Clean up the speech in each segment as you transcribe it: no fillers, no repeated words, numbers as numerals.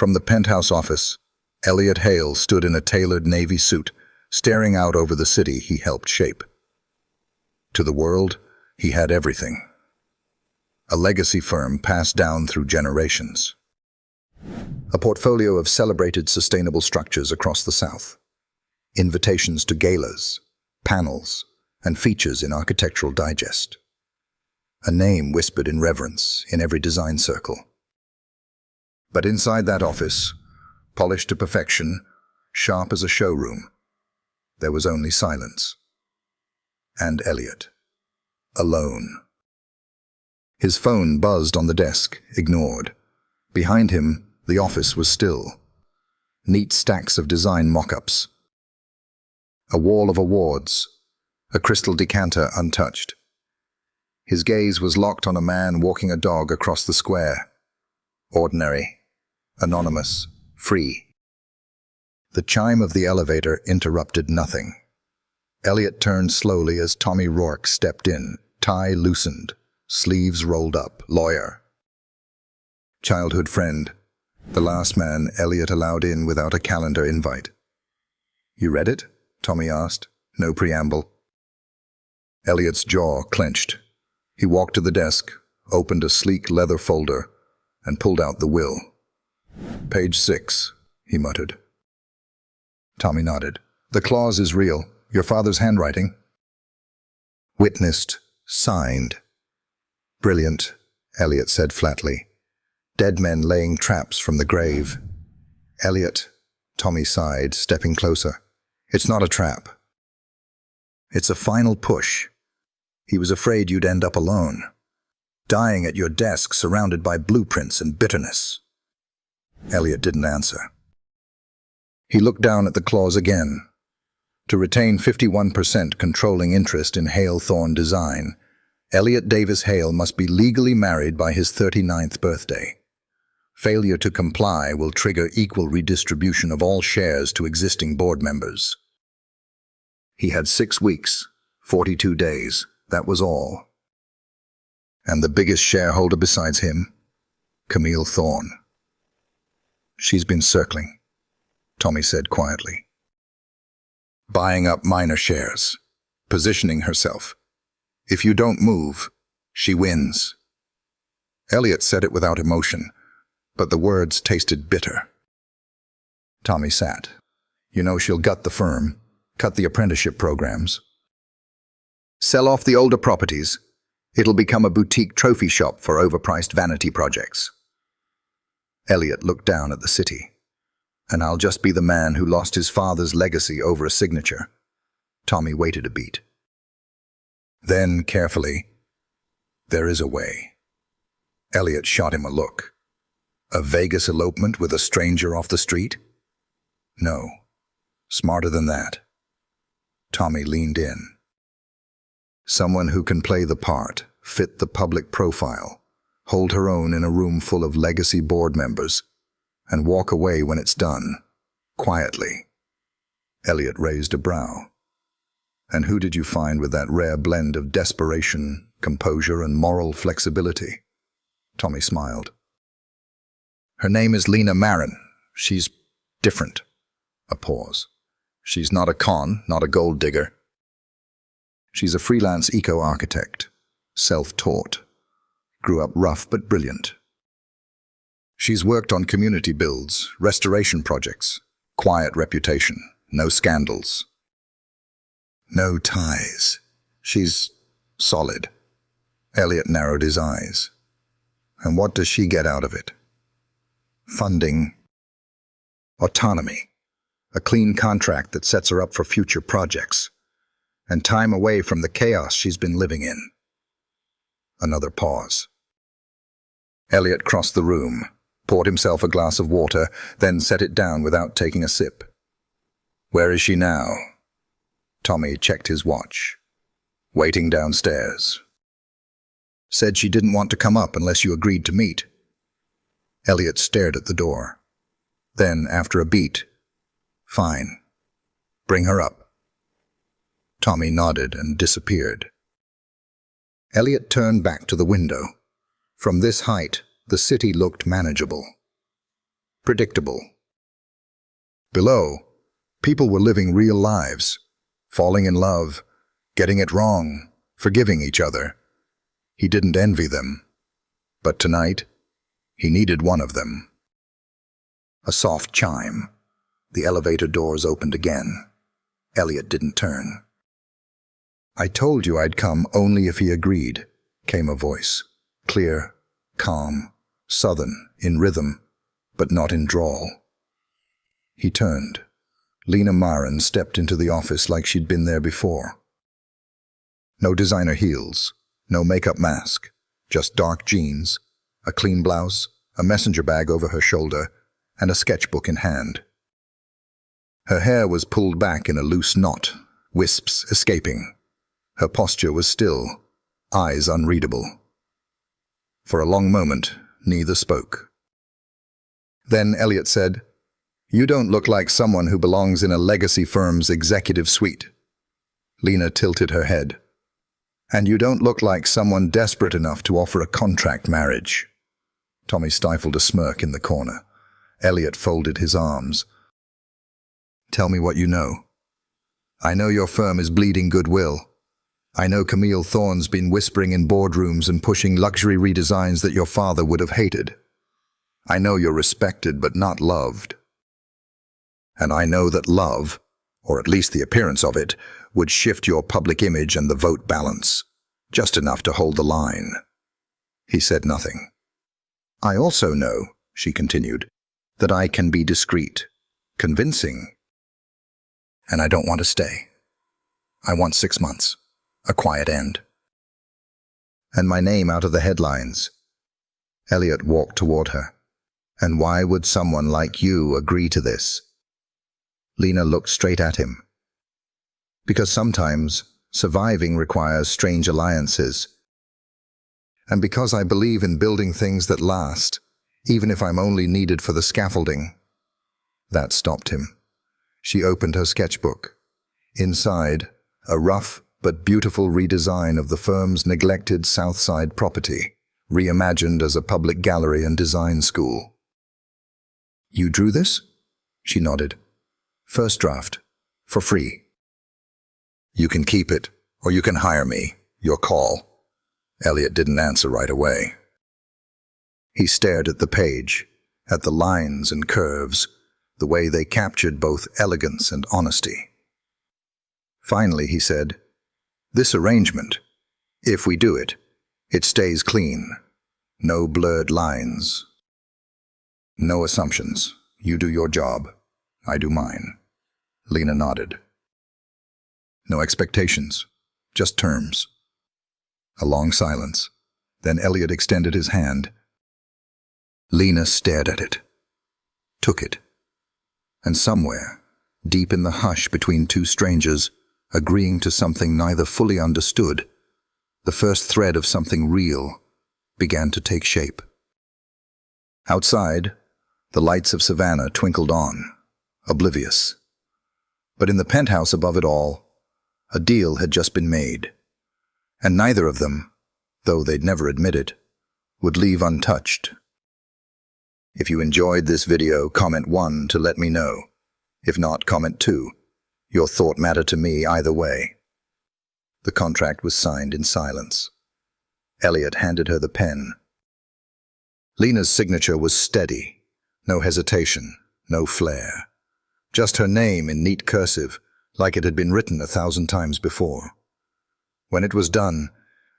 From the penthouse office, Elliot Hale stood in a tailored navy suit, staring out over the city he helped shape. To the world, he had everything. A legacy firm passed down through generations. A portfolio of celebrated sustainable structures across the South. Invitations to galas, panels, and features in Architectural Digest. A name whispered in reverence in every design circle. But inside that office, polished to perfection, sharp as a showroom, there was only silence. And Elliot. Alone. His phone buzzed on the desk, ignored. Behind him, the office was still. Neat stacks of design mock-ups. A wall of awards. A crystal decanter untouched. His gaze was locked on a man walking a dog across the square. Ordinary. Anonymous. Free. The chime of the elevator interrupted nothing. Elliot turned slowly as Tommy Rourke stepped in, tie loosened, sleeves rolled up, lawyer. Childhood friend, the last man Elliot allowed in without a calendar invite. "You read it?" Tommy asked, no preamble. Elliot's jaw clenched. He walked to the desk, opened a sleek leather folder, and pulled out the will. "Page 6, he muttered. Tommy nodded. "The clause is real. Your father's handwriting?" "Witnessed, signed." "Brilliant," Elliot said flatly. "Dead men laying traps from the grave." "Elliot," Tommy sighed, stepping closer. "It's not a trap. It's a final push. He was afraid you'd end up alone, dying at your desk surrounded by blueprints and bitterness." Elliot didn't answer. He looked down at the clause again. To retain 51% controlling interest in Hale Thorne Design, Elliot Davis Hale must be legally married by his 39th birthday. Failure to comply will trigger equal redistribution of all shares to existing board members. He had 6 weeks, 42 days, that was all. And the biggest shareholder besides him? Camille Thorne. "She's been circling," Tommy said quietly. "Buying up minor shares, positioning herself. If you don't move, she wins." Elliot said it without emotion, but the words tasted bitter. Tommy sat. "You know she'll gut the firm, cut the apprenticeship programs. Sell off the older properties. It'll become a boutique trophy shop for overpriced vanity projects." Elliot looked down at the city. "And I'll just be the man who lost his father's legacy over a signature." Tommy waited a beat. Then, carefully, "There is a way." Elliot shot him a look. "A Vegas elopement with a stranger off the street?" "No. Smarter than that." Tommy leaned in. "Someone who can play the part, fit the public profile, hold her own in a room full of legacy board members, and walk away when it's done, quietly." Elliot raised a brow. "And who did you find with that rare blend of desperation, composure, and moral flexibility?" Tommy smiled. "Her name is Lena Marin. She's different." A pause. "She's not a con, not a gold digger. She's a freelance eco-architect, self-taught, grew up rough but brilliant. She's worked on community builds, restoration projects, quiet reputation, no scandals. No ties. She's solid." Elliot narrowed his eyes. "And what does she get out of it?" "Funding. Autonomy. A clean contract that sets her up for future projects. And time away from the chaos she's been living in." Another pause. Elliot crossed the room, poured himself a glass of water, then set it down without taking a sip. "Where is she now?" Tommy checked his watch. "Waiting downstairs." "Said she didn't want to come up unless you agreed to meet." Elliot stared at the door. Then, after a beat, "Fine. Bring her up." Tommy nodded and disappeared. Elliot turned back to the window. From this height, the city looked manageable. predictable. Below, people were living real lives, falling in love, getting it wrong, forgiving each other. He didn't envy them. But tonight, he needed one of them. A soft chime. The elevator doors opened again. Elliot didn't turn. "I told you I'd come only if he agreed," came a voice. Clear, calm, southern, in rhythm, but not in drawl. He turned. Lena Marin stepped into the office like she'd been there before. No designer heels, no makeup mask, just dark jeans, a clean blouse, a messenger bag over her shoulder, and a sketchbook in hand. Her hair was pulled back in a loose knot, wisps escaping. Her posture was still, eyes unreadable. For a long moment, neither spoke. Then Elliot said, "You don't look like someone who belongs in a legacy firm's executive suite." Lena tilted her head. "And you don't look like someone desperate enough to offer a contract marriage." Tommy stifled a smirk in the corner. Elliot folded his arms. "Tell me what you know. I know your firm is bleeding goodwill. I know Camille Thorne's been whispering in boardrooms and pushing luxury redesigns that your father would have hated. I know you're respected but not loved. And I know that love, or at least the appearance of it, would shift your public image and the vote balance, just enough to hold the line." He said nothing. "I also know," she continued, "that I can be discreet, convincing. And I don't want to stay. I want 6 months, a quiet end. And my name out of the headlines." Elliot walked toward her. "And why would someone like you agree to this?" Lena looked straight at him. "Because sometimes surviving requires strange alliances. And because I believe in building things that last, even if I'm only needed for the scaffolding." That stopped him. She opened her sketchbook. Inside, a rough but beautiful redesign of the firm's neglected South Side property, reimagined as a public gallery and design school. "You drew this?" She nodded. "First draft. For free." "You can keep it, or you can hire me. Your call." Elliot didn't answer right away. He stared at the page, at the lines and curves, the way they captured both elegance and honesty. Finally, he said, "This arrangement, if we do it, it stays clean. No blurred lines. No assumptions. You do your job. I do mine." Lena nodded. "No expectations, just terms." A long silence. Then Elliot extended his hand. Lena stared at it, took it, and somewhere, deep in the hush between two strangers, agreeing to something neither fully understood, the first thread of something real began to take shape. Outside, the lights of Savannah twinkled on, oblivious. But in the penthouse above it all, a deal had just been made, and neither of them, though they'd never admit it, would leave untouched. If you enjoyed this video, comment 1 to let me know. If not, comment 2. Your thought mattered to me either way. The contract was signed in silence. Elliot handed her the pen. Lena's signature was steady, no hesitation, no flair. Just her name in neat cursive, like it had been written 1,000 times before. When it was done,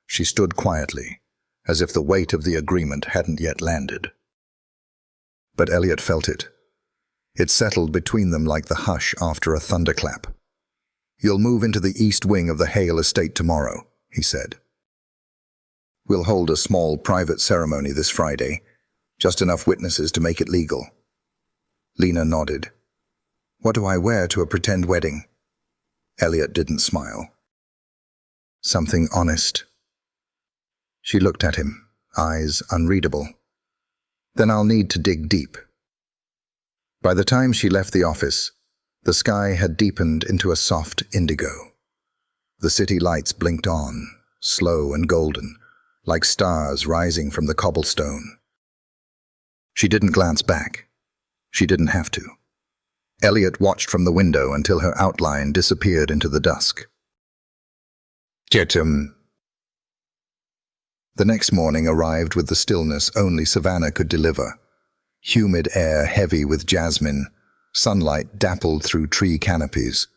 she stood quietly, as if the weight of the agreement hadn't yet landed. But Elliot felt it. It settled between them like the hush after a thunderclap. "You'll move into the east wing of the Hale estate tomorrow," he said. "We'll hold a small private ceremony this Friday, just enough witnesses to make it legal." Lena nodded. "What do I wear to a pretend wedding?" Elliot didn't smile. "Something honest." She looked at him, eyes unreadable. "Then I'll need to dig deep." By the time she left the office, the sky had deepened into a soft indigo. The city lights blinked on, slow and golden, like stars rising from the cobblestone. She didn't glance back. She didn't have to. Elliot watched from the window until her outline disappeared into the dusk. The next morning arrived with the stillness only Savannah could deliver. Humid air heavy with jasmine, sunlight dappled through tree canopies,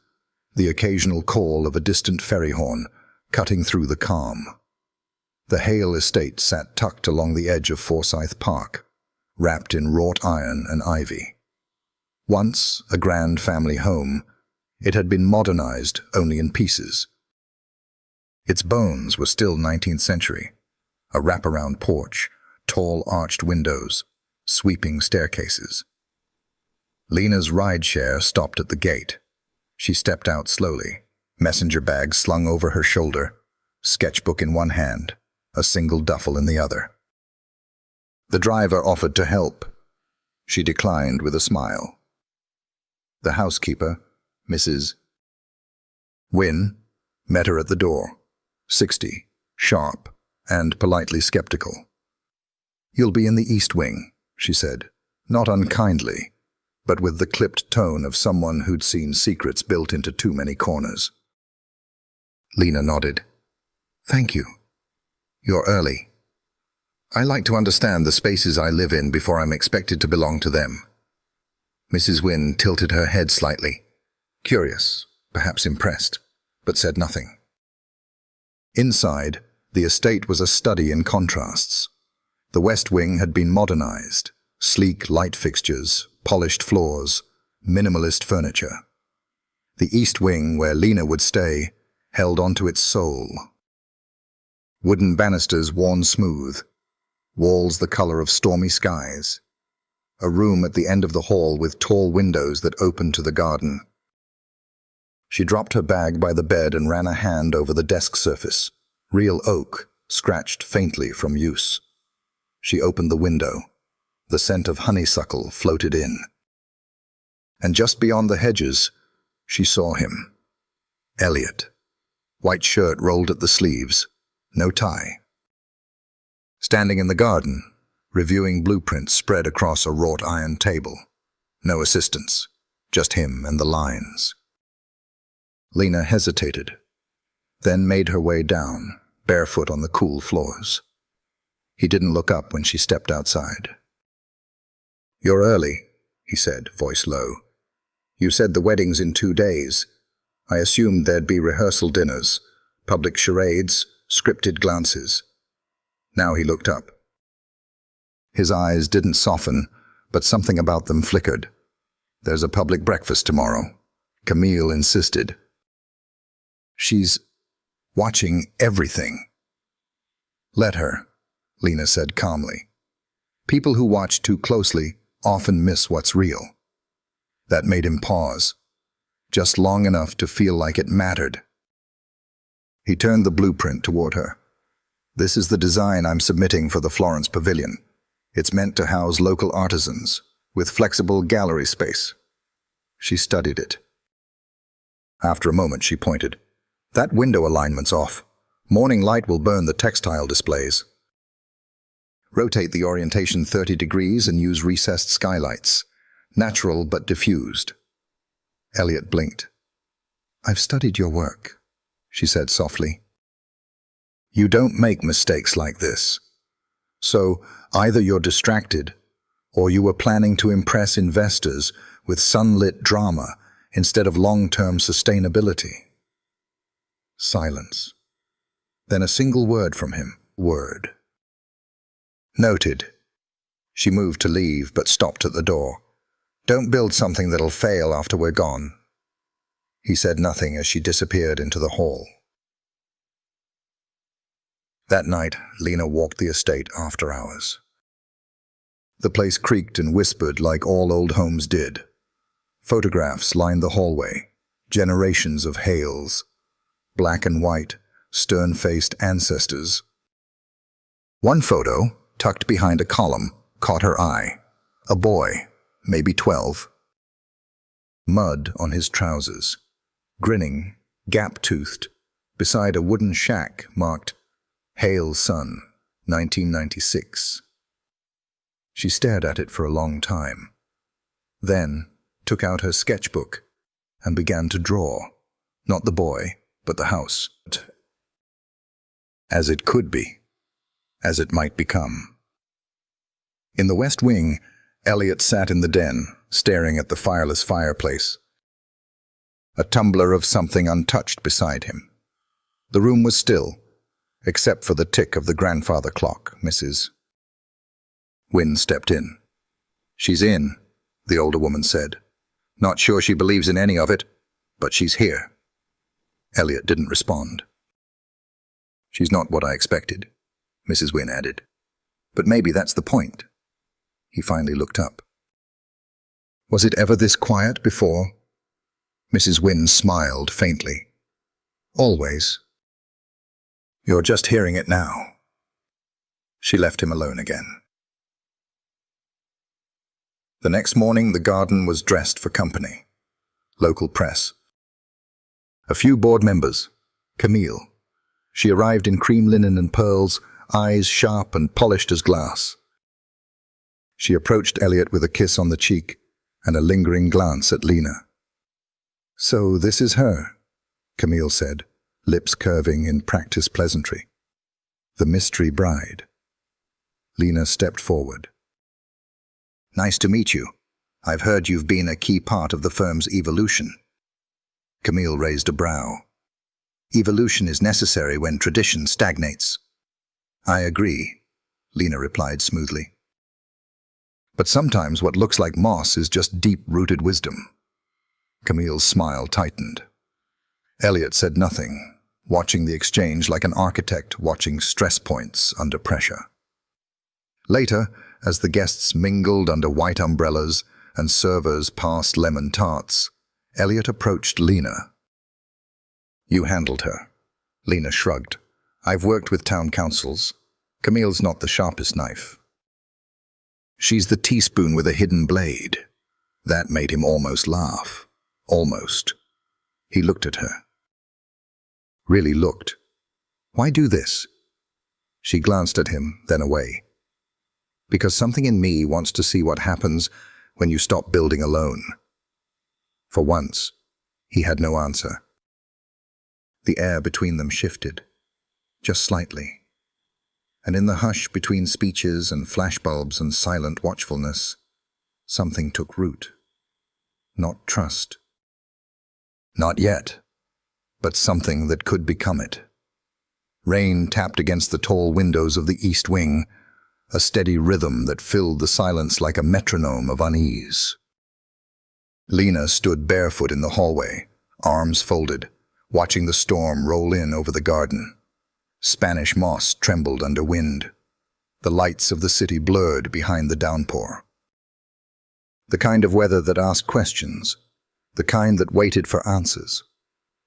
the occasional call of a distant ferry horn cutting through the calm. The Hale estate sat tucked along the edge of Forsyth Park, wrapped in wrought iron and ivy. Once a grand family home, it had been modernized only in pieces. Its bones were still 19th century, a wraparound porch, tall arched windows, sweeping staircases. Lena's rideshare stopped at the gate. She stepped out slowly, messenger bag slung over her shoulder, sketchbook in one hand, a single duffel in the other. The driver offered to help. She declined with a smile. The housekeeper, Mrs. Wynne, met her at the door, 60, sharp, and politely skeptical. "You'll be in the East Wing," she said, not unkindly, but with the clipped tone of someone who'd seen secrets built into too many corners. Lena nodded. "Thank you. You're early. I like to understand the spaces I live in before I'm expected to belong to them." Mrs. Wynne tilted her head slightly, curious, perhaps impressed, but said nothing. Inside, the estate was a study in contrasts. The West Wing had been modernized, sleek light fixtures, polished floors, minimalist furniture. The East Wing, where Lena would stay, held onto its soul. Wooden banisters worn smooth, walls the color of stormy skies, a room at the end of the hall with tall windows that opened to the garden. She dropped her bag by the bed and ran a hand over the desk surface, real oak, scratched faintly from use. She opened the window. The scent of honeysuckle floated in. And just beyond the hedges, she saw him. Elliot. White shirt rolled at the sleeves, no tie. Standing in the garden, reviewing blueprints spread across a wrought iron table. No assistants, just him and the lines. Lena hesitated, then made her way down, barefoot on the cool floors. He didn't look up when she stepped outside. "You're early," he said, voice low. "You said the wedding's in 2 days. I assumed there'd be rehearsal dinners, public charades, scripted glances." Now he looked up. His eyes didn't soften, but something about them flickered. "There's a public breakfast tomorrow," Camille insisted. "She's watching everything." "Let her," Lena said calmly. "People who watch too closely often miss what's real." That made him pause, just long enough to feel like it mattered. He turned the blueprint toward her. "This is the design I'm submitting for the Florence Pavilion. It's meant to house local artisans, with flexible gallery space." She studied it. After a moment, she pointed. "That window alignment's off. Morning light will burn the textile displays. Rotate the orientation 30 degrees and use recessed skylights. Natural but diffused." Elliot blinked. "I've studied your work," she said softly. "You don't make mistakes like this. So either you're distracted, or you were planning to impress investors with sunlit drama instead of long-term sustainability." Silence. Then a single word from him. Word. "Noted." She moved to leave, but stopped at the door. "Don't build something that'll fail after we're gone." He said nothing as she disappeared into the hall. That night, Lena walked the estate after hours. The place creaked and whispered like all old homes did. Photographs lined the hallway, generations of Hales, black and white, stern-faced ancestors. One photo, tucked behind a column, caught her eye. A boy, maybe 12. Mud on his trousers, grinning, gap-toothed, beside a wooden shack marked Hale's Son, 1996. She stared at it for a long time. then took out her sketchbook and began to draw, not the boy, but the house. As it could be, as it might become. In the West Wing, Elliot sat in the den, staring at the fireless fireplace. A tumbler of something untouched beside him. The room was still, except for the tick of the grandfather clock. Mrs. Wynne stepped in. "She's in," the older woman said. "Not sure she believes in any of it, but she's here." Elliot didn't respond. "She's not what I expected," Mrs. Wynne added. "But maybe that's the point." He finally looked up. "Was it ever this quiet before?" Mrs. Wynne smiled faintly. "Always. You're just hearing it now." She left him alone again. The next morning, the garden was dressed for company. Local press. A few board members. Camille. She arrived in cream linen and pearls, eyes sharp and polished as glass. She approached Elliot with a kiss on the cheek and a lingering glance at Lena. "So this is her," Camille said, lips curving in practiced pleasantry. "The mystery bride." Lena stepped forward. "Nice to meet you. I've heard you've been a key part of the firm's evolution." Camille raised a brow. "Evolution is necessary when tradition stagnates." "I agree," Lena replied smoothly. "But sometimes what looks like moss is just deep-rooted wisdom." Camille's smile tightened. Elliot said nothing, watching the exchange like an architect watching stress points under pressure. Later, as the guests mingled under white umbrellas and servers passed lemon tarts, Elliot approached Lena. "You handled her." Lena shrugged. "I've worked with town councils. Camille's not the sharpest knife." "She's the teaspoon with a hidden blade." That made him almost laugh. Almost. He looked at her. Really looked. "Why do this?" She glanced at him, then away. "Because something in me wants to see what happens when you stop building alone." For once, he had no answer. The air between them shifted, just slightly. And in the hush between speeches and flashbulbs and silent watchfulness, something took root. Not trust. Not yet, but something that could become it. Rain tapped against the tall windows of the East Wing, a steady rhythm that filled the silence like a metronome of unease. Lena stood barefoot in the hallway, arms folded, watching the storm roll in over the garden. Spanish moss trembled under wind. The lights of the city blurred behind the downpour. The kind of weather that asked questions, the kind that waited for answers.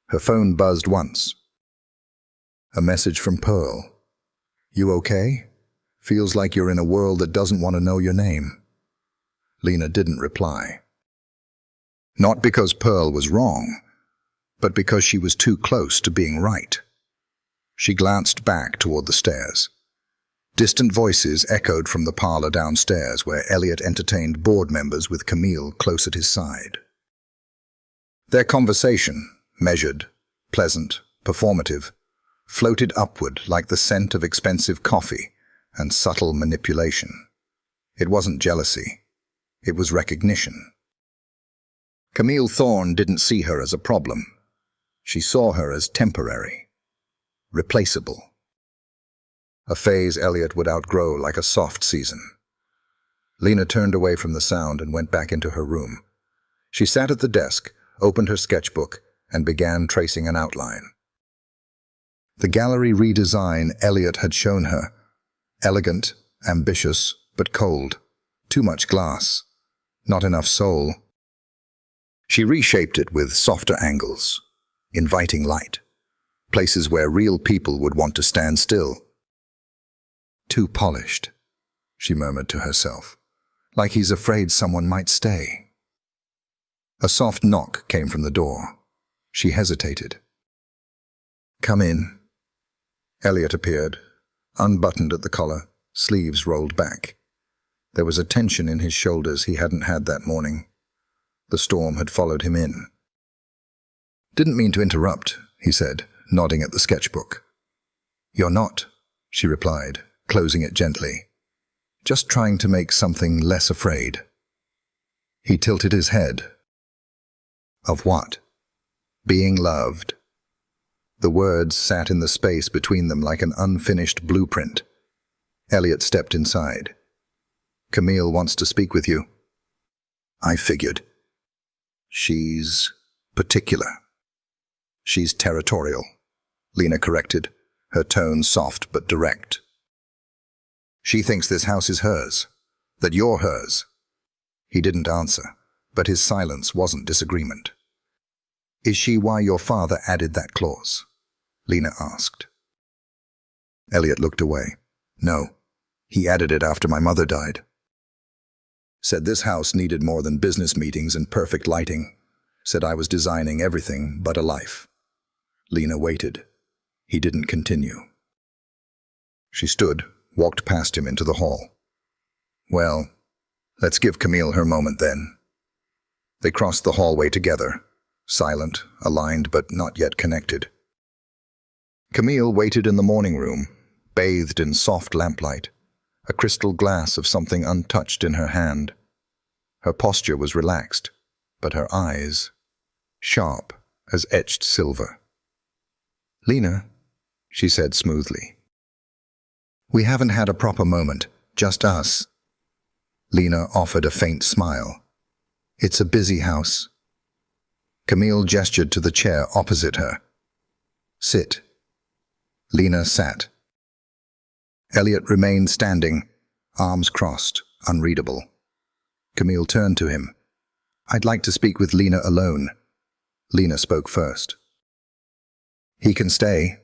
Her phone buzzed once. A message from Pearl. "You okay? Feels like you're in a world that doesn't want to know your name." Lena didn't reply. Not because Pearl was wrong, but because she was too close to being right. She glanced back toward the stairs. Distant voices echoed from the parlor downstairs where Elliot entertained board members with Camille close at his side. Their conversation, measured, pleasant, performative, floated upward like the scent of expensive coffee and subtle manipulation. It wasn't jealousy. It was recognition. Camille Thorne didn't see her as a problem. She saw her as temporary, replaceable. A phase Elliot would outgrow like a soft season. Lena turned away from the sound and went back into her room. She sat at the desk, opened her sketchbook, and began tracing an outline. The gallery redesign Elliot had shown her. Elegant, ambitious, but cold. Too much glass. Not enough soul. She reshaped it with softer angles, inviting light. Places where real people would want to stand still. "Too polished," she murmured to herself, like he's afraid someone might stay. A soft knock came from the door. She hesitated. "Come in." Elliot appeared, unbuttoned at the collar, sleeves rolled back. There was a tension in his shoulders he hadn't had that morning. The storm had followed him in. "Didn't mean to interrupt," he said, nodding at the sketchbook. "You're not," she replied, closing it gently. "Just trying to make something less afraid." He tilted his head. Of what? Being loved. The words sat in the space between them like an unfinished blueprint. Elliot stepped inside. "Camille wants to speak with you." "I figured." "She's particular." "She's territorial," Lena corrected, her tone soft but direct. "She thinks this house is hers, that you're hers." He didn't answer, but his silence wasn't disagreement. "Is she why your father added that clause?" Lena asked. Elliot looked away. "No, he added it after my mother died. Said this house needed more than business meetings and perfect lighting. Said I was designing everything but a life." Lena waited. He didn't continue. She stood, walked past him into the hall. "Well, let's give Camille her moment then." They crossed the hallway together, silent, aligned but not yet connected. Camille waited in the morning room, bathed in soft lamplight, a crystal glass of something untouched in her hand. Her posture was relaxed, but her eyes, sharp as etched silver. "Lena," she said smoothly. "We haven't had a proper moment, just us." Lena offered a faint smile. "It's a busy house." Camille gestured to the chair opposite her. "Sit." Lena sat. Elliot remained standing, arms crossed, unreadable. Camille turned to him. "I'd like to speak with Lena alone." Lena spoke first. "He can stay."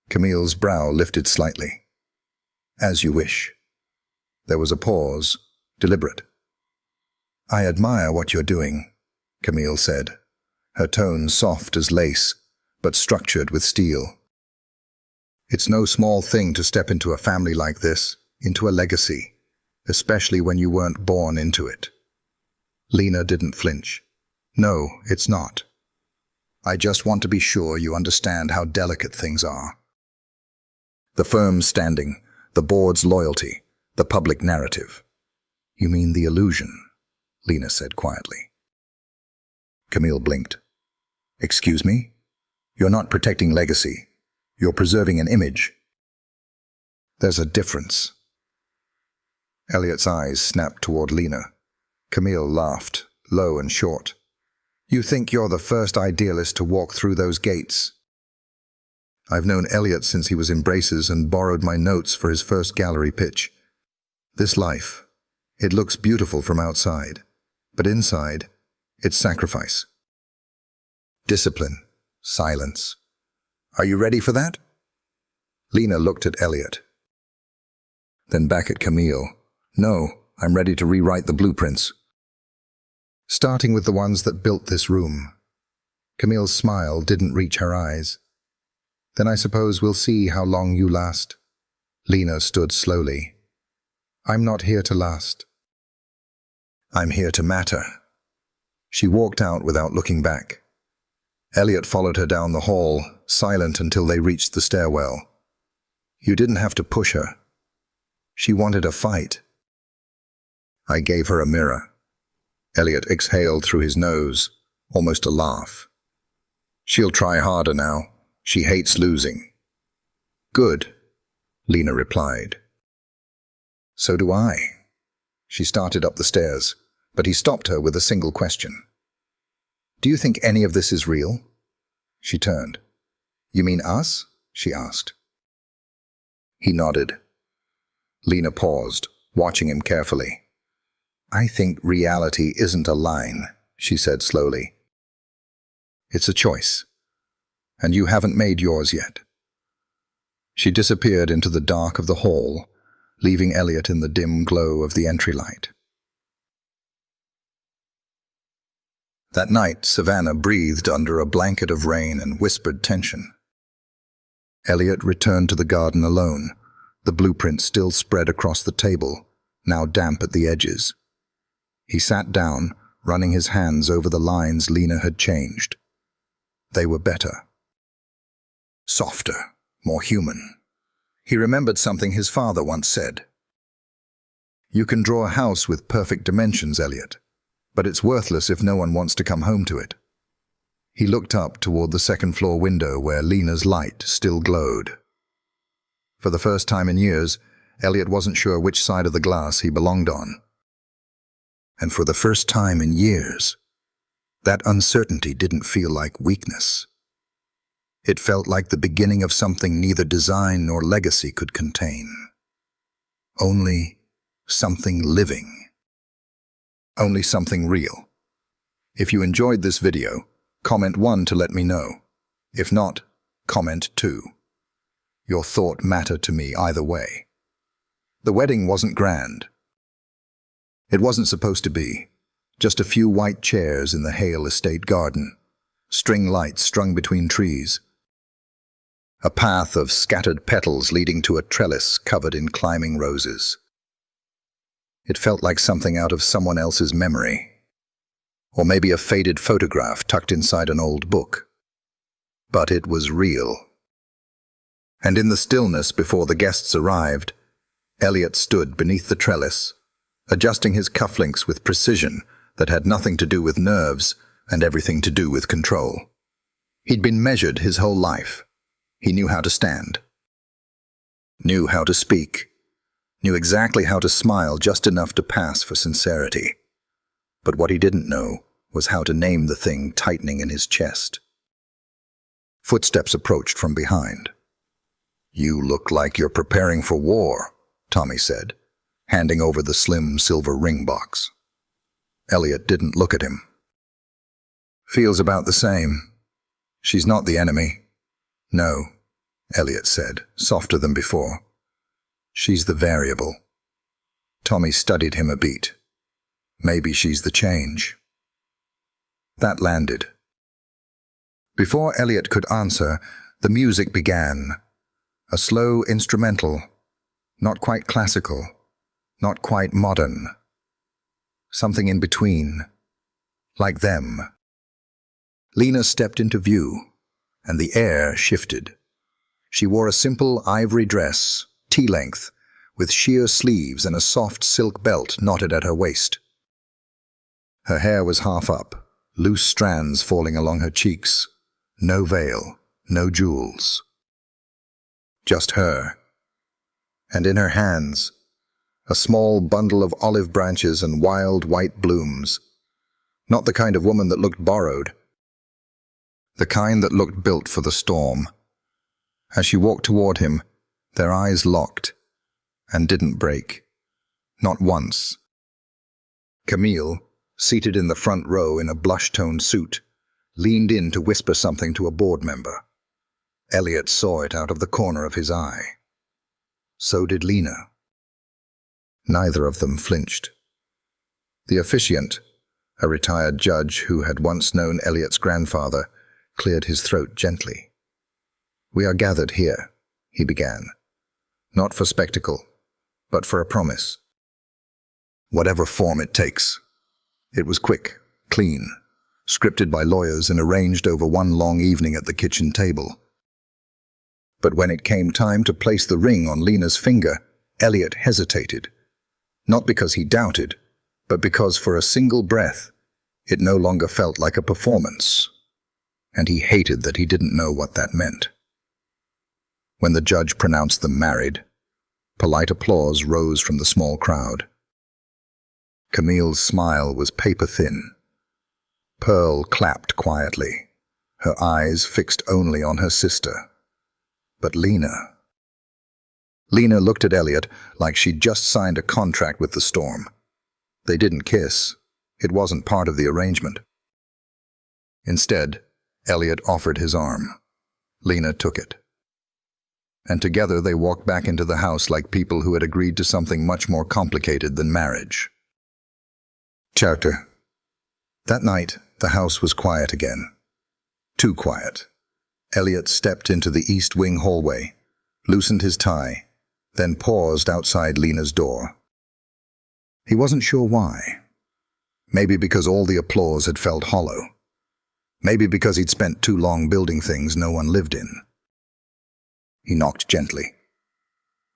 Camille's brow lifted slightly. "As you wish." There was a pause, deliberate. "I admire what you're doing," Camille said, her tone soft as lace, but structured with steel. "It's no small thing to step into a family like this, into a legacy, especially when you weren't born into it." Lena didn't flinch. "No, it's not. I just want to be sure you understand how delicate things are. The firm's standing, the board's loyalty, the public narrative." "You mean the illusion?" Lena said quietly. Camille blinked. "Excuse me? You're not protecting legacy. You're preserving an image." "There's a difference." Elliot's eyes snapped toward Lena. Camille laughed, low and short. "You think you're the first idealist to walk through those gates?" "I've known Elliot since he was in braces and borrowed my notes for his first gallery pitch. This life, it looks beautiful from outside, but inside, it's sacrifice. Discipline, silence. Are you ready for that?" Lena looked at Elliot. Then back at Camille. "No, I'm ready to rewrite the blueprints. Starting with the ones that built this room." Camille's smile didn't reach her eyes. "Then I suppose we'll see how long you last." Lena stood slowly. "I'm not here to last. I'm here to matter." She walked out without looking back. Elliot followed her down the hall, silent until they reached the stairwell. "You didn't have to push her. She wanted a fight." "I gave her a mirror." Elliot exhaled through his nose, almost a laugh. "She'll try harder now. She hates losing." "Good," Lena replied. "So do I." She started up the stairs, but he stopped her with a single question. "Do you think any of this is real?" She turned. "You mean us?" she asked. He nodded. Lena paused, watching him carefully. "I think reality isn't a line," she said slowly. "It's a choice. And you haven't made yours yet." She disappeared into the dark of the hall, leaving Elliot in the dim glow of the entry light. That night, Savannah breathed under a blanket of rain and whispered tension. Elliot returned to the garden alone, the blueprint still spread across the table, now damp at the edges. He sat down, running his hands over the lines Lena had changed. They were better. Softer, more human. He remembered something his father once said. "You can draw a house with perfect dimensions, Elliot, but it's worthless if no one wants to come home to it." He looked up toward the second-floor window where Lena's light still glowed. For the first time in years, Elliot wasn't sure which side of the glass he belonged on. And for the first time in years, that uncertainty didn't feel like weakness. It felt like the beginning of something neither design nor legacy could contain. Only something living. Only something real. If you enjoyed this video, comment 1 to let me know. If not, comment 2. Your thought mattered to me either way. The wedding wasn't grand. It wasn't supposed to be. Just a few white chairs in the Hale estate garden, string lights strung between trees, a path of scattered petals leading to a trellis covered in climbing roses. It felt like something out of someone else's memory, or maybe a faded photograph tucked inside an old book. But it was real. And in the stillness before the guests arrived, Elliot stood beneath the trellis, adjusting his cufflinks with precision that had nothing to do with nerves and everything to do with control. He'd been measured his whole life. He knew how to stand, knew how to speak, knew exactly how to smile just enough to pass for sincerity. But what he didn't know was how to name the thing tightening in his chest. Footsteps approached from behind. "You look like you're preparing for war," Tommy said, handing over the slim silver ring box. Elliot didn't look at him. "Feels about the same. She's not the enemy." "No," Elliot said, softer than before. "She's the variable." Tommy studied him a beat. "Maybe she's the change." That landed. Before Elliot could answer, the music began. A slow instrumental, not quite classical, not quite modern. Something in between, like them. Lena stepped into view, and the air shifted. She wore a simple ivory dress, tea-length, with sheer sleeves and a soft silk belt knotted at her waist. Her hair was half up, loose strands falling along her cheeks. No veil, no jewels. Just her. And in her hands, a small bundle of olive branches and wild white blooms. Not the kind of woman that looked borrowed. The kind that looked built for the storm. As she walked toward him, their eyes locked, and didn't break. Not once. Camille, seated in the front row in a blush-toned suit, leaned in to whisper something to a board member. Elliot saw it out of the corner of his eye. So did Lena. Neither of them flinched. The officiant, a retired judge who had once known Elliot's grandfather, cleared his throat gently. "We are gathered here," he began. "Not for spectacle, but for a promise. Whatever form it takes." It was quick, clean, scripted by lawyers and arranged over one long evening at the kitchen table. But when it came time to place the ring on Lena's finger, Elliot hesitated. Not because he doubted, but because for a single breath, it no longer felt like a performance. And he hated that he didn't know what that meant. When the judge pronounced them married, polite applause rose from the small crowd. Camille's smile was paper-thin. Pearl clapped quietly, her eyes fixed only on her sister. But Lena... Lena looked at Elliot like she'd just signed a contract with the storm. They didn't kiss. It wasn't part of the arrangement. Instead, Elliot offered his arm. Lena took it. And together they walked back into the house like people who had agreed to something much more complicated than marriage. Chapter. That night, the house was quiet again. Too quiet. Elliot stepped into the east wing hallway, loosened his tie, then paused outside Lena's door. He wasn't sure why. Maybe because all the applause had felt hollow. Maybe because he'd spent too long building things no one lived in. He knocked gently.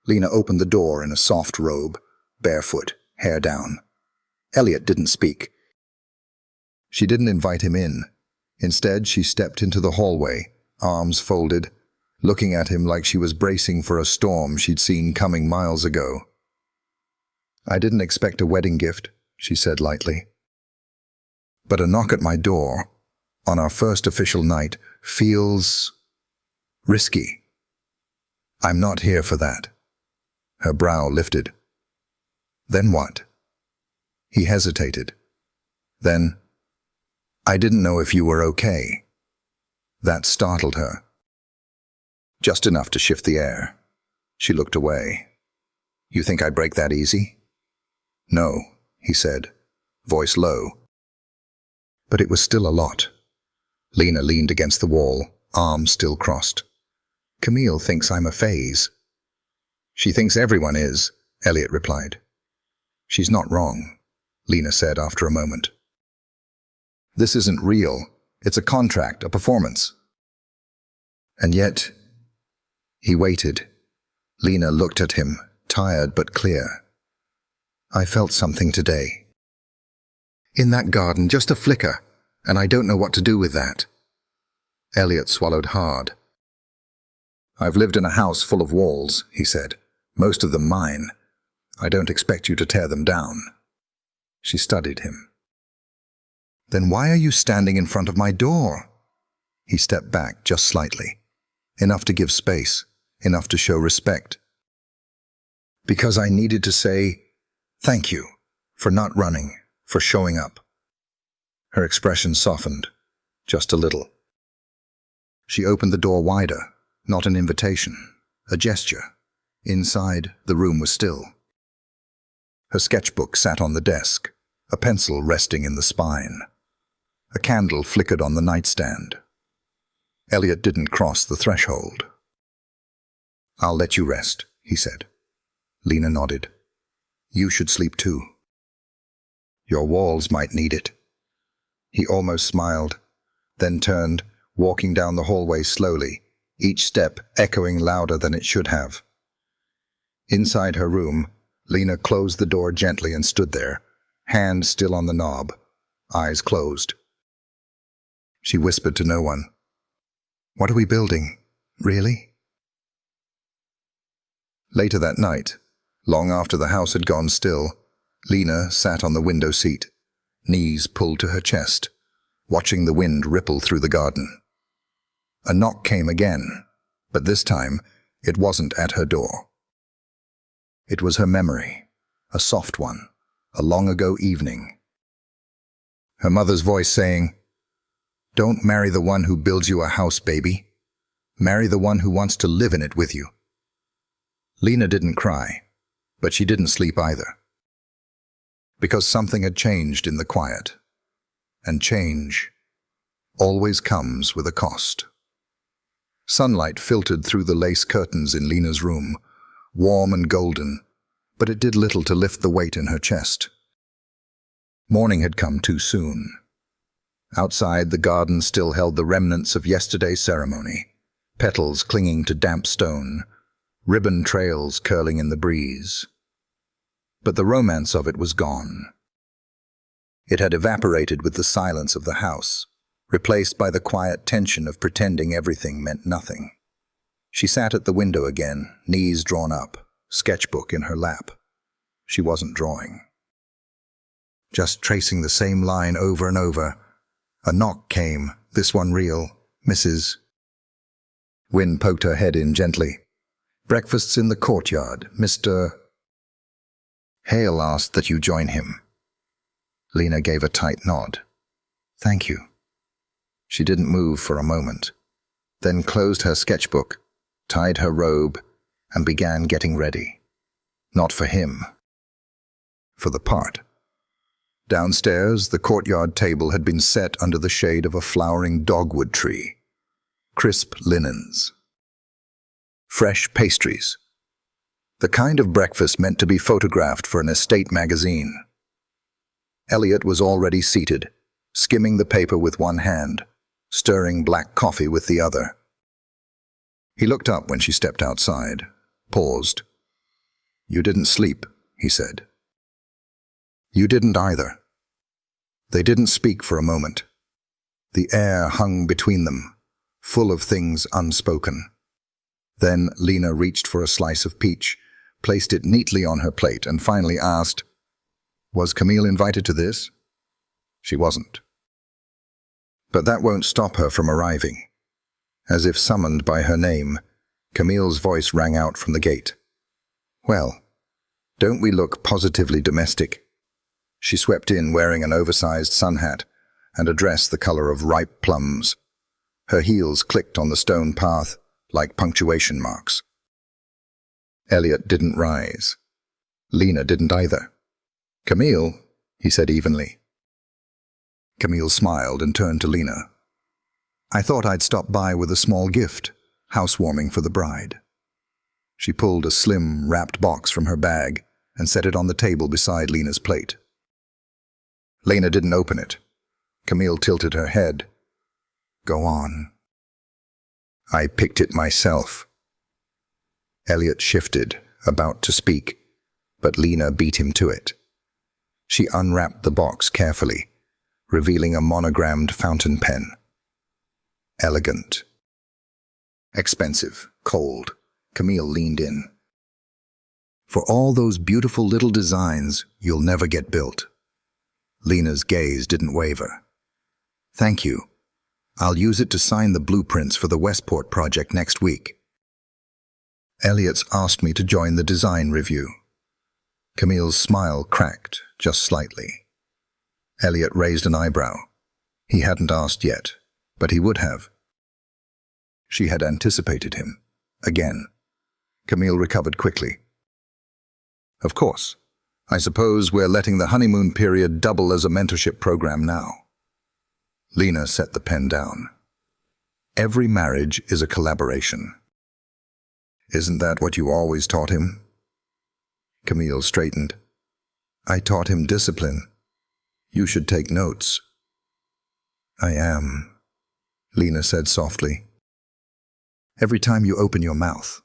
Lena opened the door in a soft robe, barefoot, hair down. Elliot didn't speak. She didn't invite him in. Instead, she stepped into the hallway, arms folded, looking at him like she was bracing for a storm she'd seen coming miles ago. "I didn't expect a wedding gift," she said lightly. "But a knock at my door, on our first official night, feels risky. I'm not here for that." Her brow lifted. "Then what?" He hesitated. Then, "I didn't know if you were okay." That startled her. Just enough to shift the air. She looked away. "You think I break that easy?" "No," he said, voice low. But it was still a lot. Lena leaned against the wall, arms still crossed. "Camille thinks I'm a phase." "She thinks everyone is," Elliot replied. "She's not wrong," Lena said after a moment. "This isn't real. It's a contract, a performance." And yet, he waited. Lena looked at him, tired but clear. "I felt something today. In that garden, just a flicker, and I don't know what to do with that." Elliot swallowed hard. "I've lived in a house full of walls," he said, "most of them mine. I don't expect you to tear them down." She studied him. "Then why are you standing in front of my door?" He stepped back just slightly, enough to give space, enough to show respect. "Because I needed to say thank you for not running, for showing up." Her expression softened, just a little. She opened the door wider, not an invitation, a gesture. Inside, the room was still. Her sketchbook sat on the desk, a pencil resting in the spine. A candle flickered on the nightstand. Elliot didn't cross the threshold. "I'll let you rest," he said. Lena nodded. "You should sleep too. Your walls might need it." He almost smiled, then turned, walking down the hallway slowly, each step echoing louder than it should have. Inside her room, Lena closed the door gently and stood there, hand still on the knob, eyes closed. She whispered to no one, "What are we building? Really?" Later that night, long after the house had gone still, Lena sat on the window seat, knees pulled to her chest, watching the wind ripple through the garden. A knock came again, but this time it wasn't at her door. It was her memory, a soft one, a long-ago evening. Her mother's voice saying, "Don't marry the one who builds you a house, baby. Marry the one who wants to live in it with you." Lena didn't cry, but she didn't sleep either. Because something had changed in the quiet. And change always comes with a cost. Sunlight filtered through the lace curtains in Lena's room, warm and golden, but it did little to lift the weight in her chest. Morning had come too soon. Outside, the garden still held the remnants of yesterday's ceremony, petals clinging to damp stone, ribbon trails curling in the breeze. But the romance of it was gone. It had evaporated with the silence of the house, replaced by the quiet tension of pretending everything meant nothing. She sat at the window again, knees drawn up, sketchbook in her lap. She wasn't drawing. Just tracing the same line over and over. A knock came, this one real, Mrs. Wynne poked her head in gently. "Breakfast's in the courtyard, Mr. Hale asked that you join him." Lena gave a tight nod. "Thank you." She didn't move for a moment, then closed her sketchbook, tied her robe, and began getting ready. Not for him. For the part. Downstairs, the courtyard table had been set under the shade of a flowering dogwood tree. Crisp linens. Fresh pastries. The kind of breakfast meant to be photographed for an estate magazine. Elliot was already seated, skimming the paper with one hand, stirring black coffee with the other. He looked up when she stepped outside, paused. "You didn't sleep," he said. "You didn't either." They didn't speak for a moment. The air hung between them, full of things unspoken. Then Lena reached for a slice of peach, placed it neatly on her plate, and finally asked, "Was Camille invited to this?" She wasn't. But that won't stop her from arriving. As if summoned by her name, Camille's voice rang out from the gate. "Well, don't we look positively domestic?" She swept in wearing an oversized sun hat and a dress the color of ripe plums. Her heels clicked on the stone path like punctuation marks. Elliot didn't rise. Lena didn't either. "Camille," he said evenly. Camille smiled and turned to Lena. "I thought I'd stop by with a small gift, housewarming for the bride." She pulled a slim, wrapped box from her bag and set it on the table beside Lena's plate. Lena didn't open it. Camille tilted her head. "Go on." "I picked it myself." Elliot shifted, about to speak, but Lena beat him to it. She unwrapped the box carefully, revealing a monogrammed fountain pen. Elegant. Expensive, cold. Camille leaned in. "For all those beautiful little designs you'll never get built." Lena's gaze didn't waver. "Thank you. I'll use it to sign the blueprints for the Westport project next week." Elliot's asked me to join the design review. Camille's smile cracked, just slightly. Elliot raised an eyebrow. He hadn't asked yet, but he would have. She had anticipated him. Again. Camille recovered quickly. "Of course. I suppose we're letting the honeymoon period double as a mentorship program now." Lena set the pen down. "Every marriage is a collaboration." "Isn't that what you always taught him?" Camille straightened. "I taught him discipline. You should take notes." "I am," Lena said softly. "Every time you open your mouth."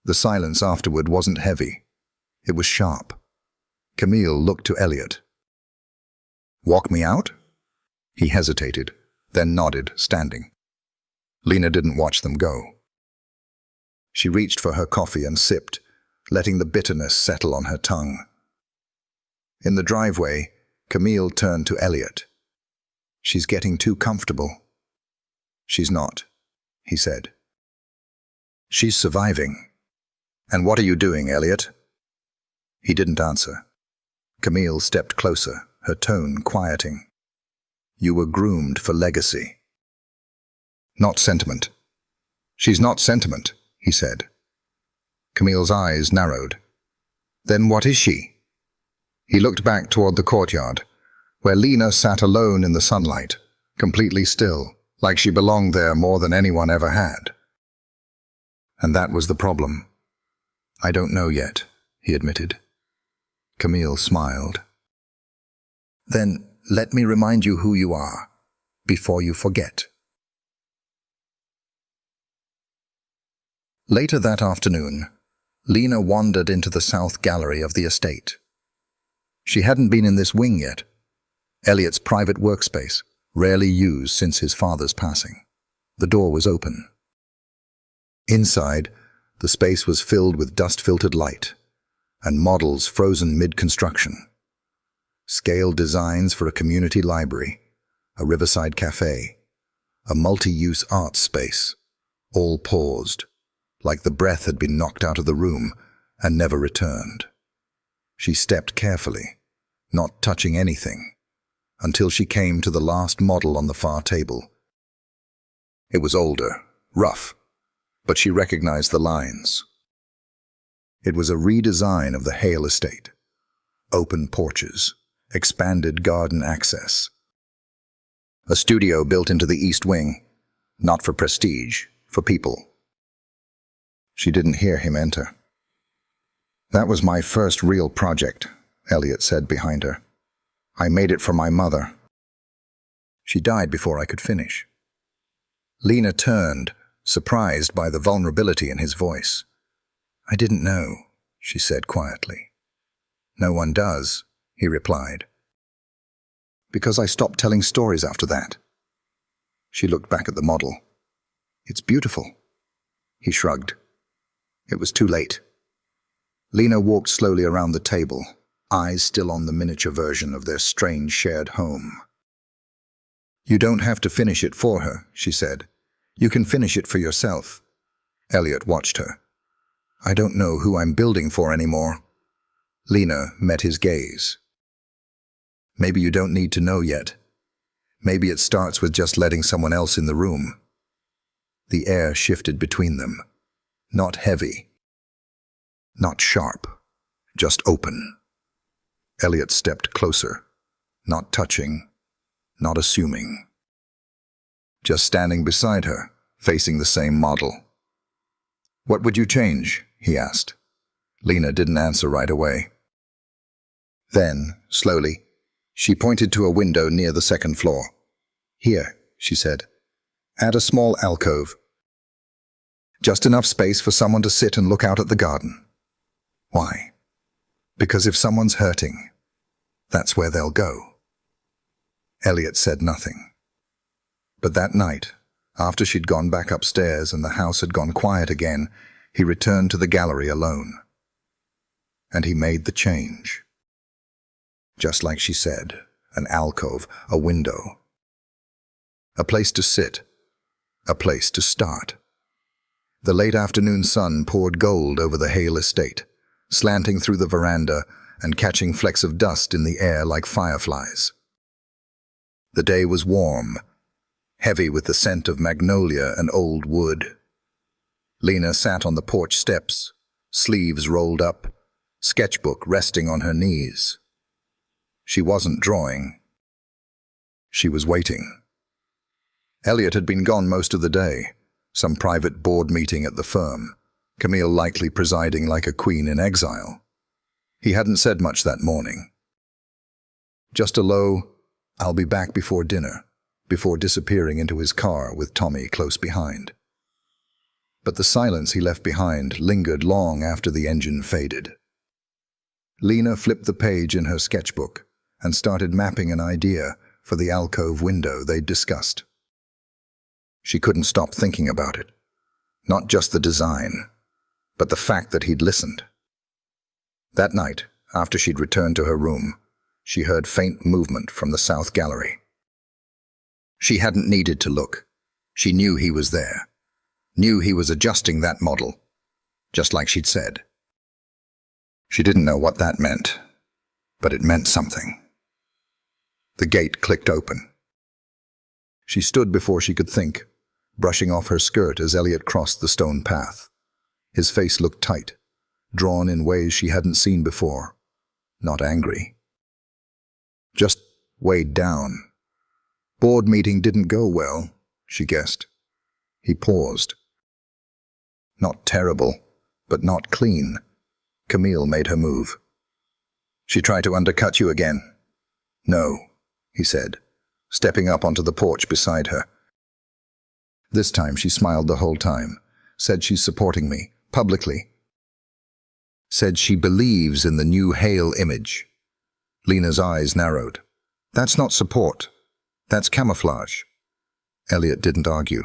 The silence afterward wasn't heavy. It was sharp. Camille looked to Elliot. "Walk me out?" He hesitated, then nodded, standing. Lena didn't watch them go. She reached for her coffee and sipped, letting the bitterness settle on her tongue. In the driveway, Camille turned to Elliot. "She's getting too comfortable." "She's not," he said. "She's surviving." "And what are you doing, Elliot?" He didn't answer. Camille stepped closer, her tone quieting. "You were groomed for legacy." "Not sentiment." "She's not sentiment," he said. Camille's eyes narrowed. "Then what is she?" He looked back toward the courtyard, where Lena sat alone in the sunlight, completely still, like she belonged there more than anyone ever had. And that was the problem. "I don't know yet," he admitted. Camille smiled. "Then let me remind you who you are, before you forget." Later that afternoon, Lena wandered into the south gallery of the estate. She hadn't been in this wing yet, Elliot's private workspace, rarely used since his father's passing. The door was open. Inside, the space was filled with dust-filtered light and models frozen mid-construction. Scaled designs for a community library, a riverside cafe, a multi-use arts space, all paused, like the breath had been knocked out of the room and never returned. She stepped carefully, not touching anything, until she came to the last model on the far table. It was older, rough, but she recognized the lines. It was a redesign of the Hale estate. Open porches, expanded garden access. A studio built into the east wing, not for prestige, for people. She didn't hear him enter. "That was my first real project," Elliot said behind her. I made it for my mother. She died before I could finish. Lena turned, surprised by the vulnerability in his voice. I didn't know, she said quietly. No one does, he replied. Because I stopped telling stories after that. She looked back at the model. It's beautiful. He shrugged. It was too late. Lena walked slowly around the table, eyes still on the miniature version of their strange shared home. You don't have to finish it for her, she said. You can finish it for yourself. Elliot watched her. I don't know who I'm building for anymore. Lena met his gaze. Maybe you don't need to know yet. Maybe it starts with just letting someone else in the room. The air shifted between them. Not heavy. Not sharp. Just open. Elliot stepped closer. Not touching. Not assuming. Just standing beside her, facing the same model. What would you change? He asked. Lena didn't answer right away. Then, slowly, she pointed to a window near the second floor. Here, she said. Add a small alcove. Just enough space for someone to sit and look out at the garden. Why? Because if someone's hurting, that's where they'll go. Elliot said nothing. But that night, after she'd gone back upstairs and the house had gone quiet again, he returned to the gallery alone. And he made the change. Just like she said, an alcove, a window. A place to sit, a place to start. The late afternoon sun poured gold over the Hale estate, slanting through the veranda and catching flecks of dust in the air like fireflies. The day was warm, heavy with the scent of magnolia and old wood. Lena sat on the porch steps, sleeves rolled up, sketchbook resting on her knees. She wasn't drawing. She was waiting. Elliot had been gone most of the day, some private board meeting at the firm, Camille likely presiding like a queen in exile. He hadn't said much that morning. Just a low, "I'll be back before dinner," before disappearing into his car with Tommy close behind. But the silence he left behind lingered long after the engine faded. Lena flipped the page in her sketchbook and started mapping an idea for the alcove window they'd discussed. She couldn't stop thinking about it. Not just the design, but the fact that he'd listened. That night, after she'd returned to her room, she heard faint movement from the south gallery. She hadn't needed to look. She knew he was there. Knew he was adjusting that model, just like she'd said. She didn't know what that meant, but it meant something. The gate clicked open. She stood before she could think, brushing off her skirt as Elliot crossed the stone path. His face looked tight, drawn in ways she hadn't seen before. Not angry. Just weighed down. Board meeting didn't go well, she guessed. He paused. Not terrible, but not clean. Camille made her move. She tried to undercut you again. No, he said, stepping up onto the porch beside her. This time she smiled the whole time, said she's supporting me, publicly. Said she believes in the new Hale image. Lena's eyes narrowed. That's not support. That's camouflage. Elliot didn't argue.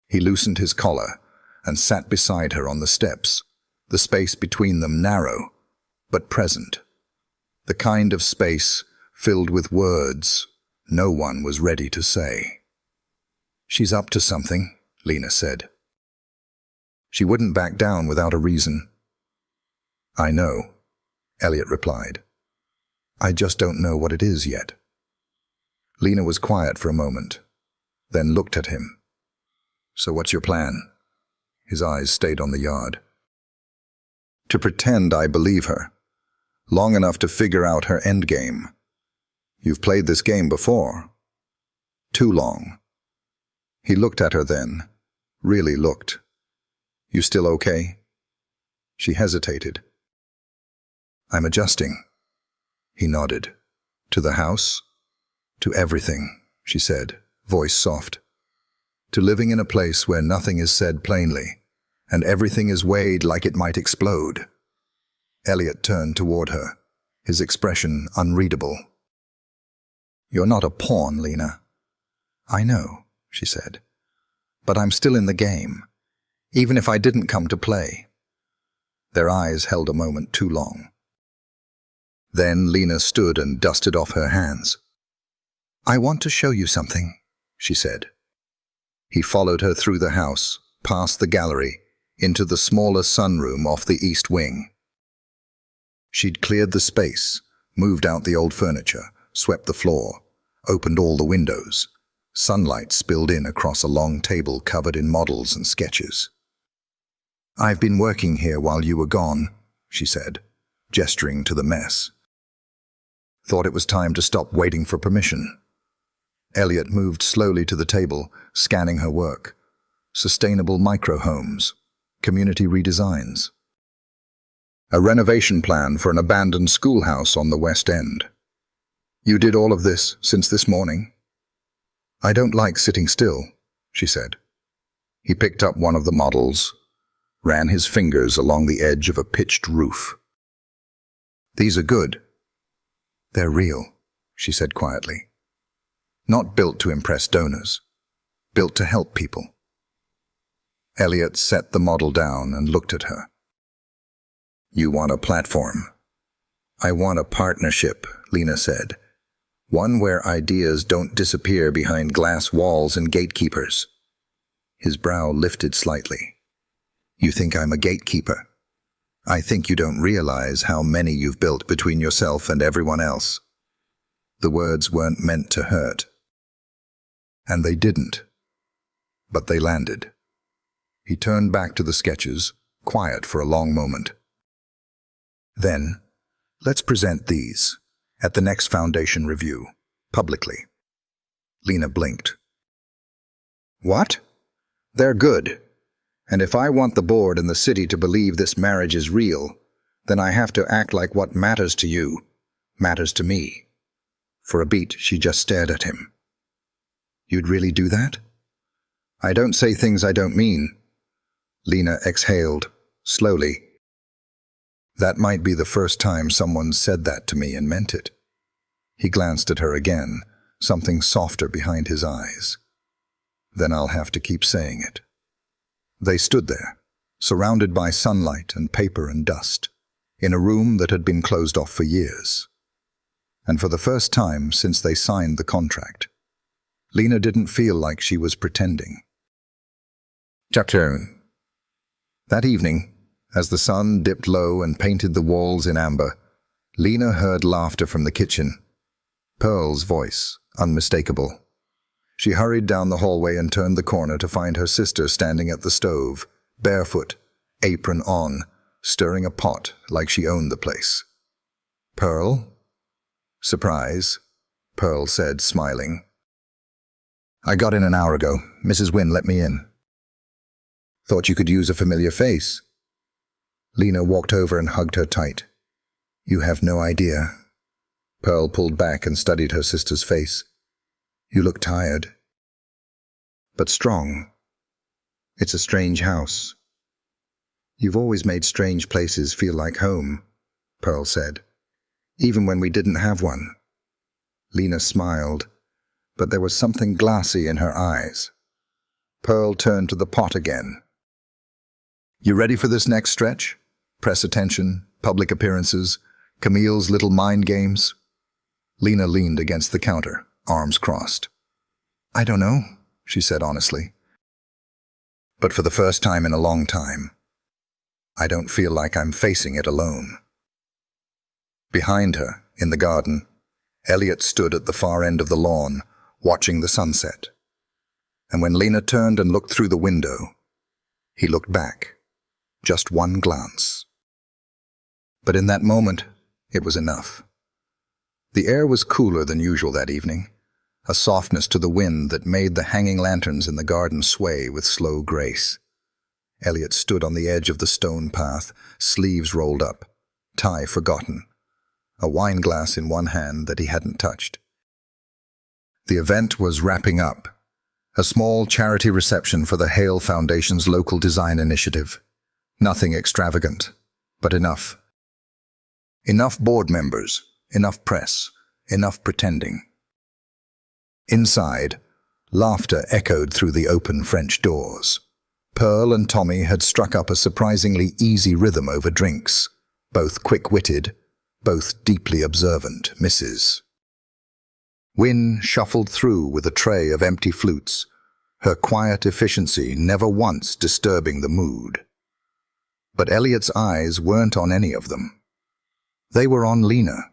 He loosened his collar and sat beside her on the steps, the space between them narrow, but present. The kind of space filled with words no one was ready to say. She's up to something, Lena said. She wouldn't back down without a reason. I know, Elliot replied. I just don't know what it is yet. Lena was quiet for a moment, then looked at him. So what's your plan? His eyes stayed on the yard. To pretend I believe her, long enough to figure out her endgame. You've played this game before. Too long. He looked at her then, really looked. You still okay? She hesitated. I'm adjusting. He nodded. To the house? To everything, she said, voice soft. To living in a place where nothing is said plainly, and everything is weighed like it might explode. Elliot turned toward her, his expression unreadable. "You're not a pawn, Lena." "I know," she said. "But I'm still in the game, even if I didn't come to play." Their eyes held a moment too long. Then Lena stood and dusted off her hands. "I want to show you something," she said. He followed her through the house, past the gallery, into the smaller sunroom off the east wing. She'd cleared the space, moved out the old furniture, swept the floor, opened all the windows. Sunlight spilled in across a long table covered in models and sketches. "I've been working here while you were gone," she said, gesturing to the mess. "Thought it was time to stop waiting for permission." Elliot moved slowly to the table, scanning her work. Sustainable microhomes, community redesigns. A renovation plan for an abandoned schoolhouse on the West End. "You did all of this since this morning?" "I don't like sitting still," she said. He picked up one of the models, ran his fingers along the edge of a pitched roof. "These are good." "They're real," she said quietly. "Not built to impress donors, built to help people." Elliot set the model down and looked at her. "You want a platform?" "I want a partnership," Lena said. "One where ideas don't disappear behind glass walls and gatekeepers." His brow lifted slightly. "You think I'm a gatekeeper? I think you don't realize how many you've built between yourself and everyone else." The words weren't meant to hurt. And they didn't. But they landed. He turned back to the sketches, quiet for a long moment. "Then, let's present these at the next Foundation review, publicly." Lena blinked. "What?" "They're good. And if I want the board and the city to believe this marriage is real, then I have to act like what matters to you matters to me." For a beat, she just stared at him. "You'd really do that?" "I don't say things I don't mean." Lena exhaled, slowly. "That might be the first time someone said that to me and meant it." He glanced at her again, something softer behind his eyes. "Then I'll have to keep saying it." They stood there, surrounded by sunlight and paper and dust, in a room that had been closed off for years. And for the first time since they signed the contract, Lena didn't feel like she was pretending. Chapter. That evening, as the sun dipped low and painted the walls in amber, Lena heard laughter from the kitchen. Pearl's voice, unmistakable. She hurried down the hallway and turned the corner to find her sister standing at the stove, barefoot, apron on, stirring a pot like she owned the place. "Pearl?" "Surprise," Pearl said, smiling. "I got in an hour ago. Mrs. Wynne let me in." "Thought you could use a familiar face." Lena walked over and hugged her tight. "You have no idea." Pearl pulled back and studied her sister's face. "You look tired. But strong. It's a strange house." "You've always made strange places feel like home," Pearl said. "Even when we didn't have one." Lena smiled, but there was something glassy in her eyes. Pearl turned to the pot again. "You ready for this next stretch? Press attention, public appearances, Camille's little mind games?" Lena leaned against the counter, arms crossed. "I don't know," she said honestly. "But for the first time in a long time, I don't feel like I'm facing it alone." Behind her, in the garden, Elliot stood at the far end of the lawn, watching the sunset. And when Lena turned and looked through the window, he looked back. Just one glance. But in that moment, it was enough. The air was cooler than usual that evening, a softness to the wind that made the hanging lanterns in the garden sway with slow grace. Elliot stood on the edge of the stone path, sleeves rolled up, tie forgotten. a wine glass in one hand that he hadn't touched. The event was wrapping up, a small charity reception for the Hale Foundation's local design initiative. Nothing extravagant, but enough. Enough board members, enough press, enough pretending. Inside, laughter echoed through the open French doors. Pearl and Tommy had struck up a surprisingly easy rhythm over drinks, both quick-witted, both deeply observant misses. Wynne shuffled through with a tray of empty flutes, her quiet efficiency never once disturbing the mood. But Elliot's eyes weren't on any of them. They were on Lena.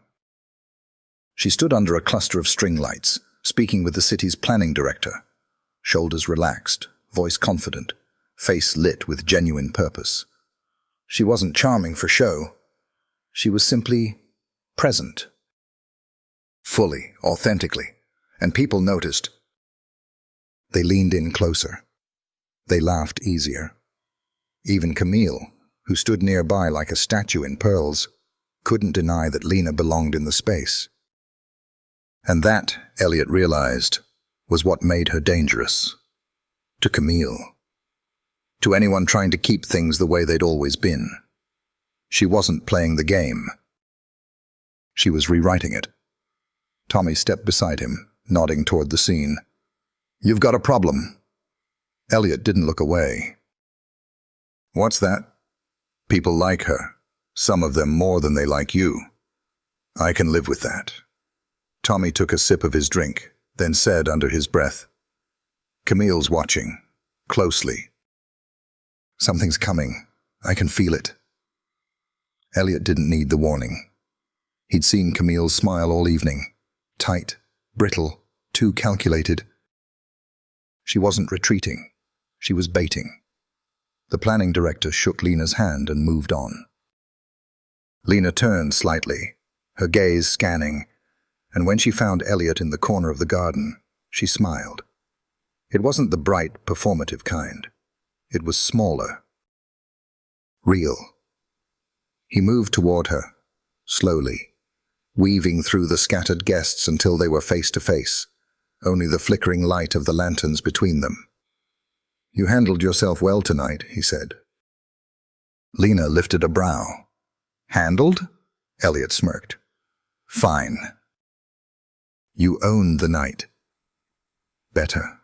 She stood under a cluster of string lights, speaking with the city's planning director, shoulders relaxed, voice confident, face lit with genuine purpose. She wasn't charming for show. She was simply present. Fully, authentically, and people noticed. They leaned in closer. They laughed easier. Even Camille, who stood nearby like a statue in pearls, couldn't deny that Lena belonged in the space. And that, Elliot realized, was what made her dangerous. To Camille. To anyone trying to keep things the way they'd always been. She wasn't playing the game. She was rewriting it. Tommy stepped beside him, nodding toward the scene. "You've got a problem." Elliot didn't look away. "What's that?" "People like her. Some of them more than they like you. I can live with that." Tommy took a sip of his drink, then said under his breath, "Camille's watching. Closely. Something's coming. I can feel it." Elliot didn't need the warning. He'd seen Camille's smile all evening. Tight, brittle, too calculated. She wasn't retreating. She was baiting. The planning director shook Lena's hand and moved on. Lena turned slightly, her gaze scanning, and when she found Elliot in the corner of the garden, she smiled. It wasn't the bright, performative kind. It was smaller. Real. He moved toward her, slowly, weaving through the scattered guests until they were face to face, only the flickering light of the lanterns between them. "You handled yourself well tonight," he said. Lena lifted a brow. "Handled?" Elliot smirked. "Fine. You owned the night." "Better,"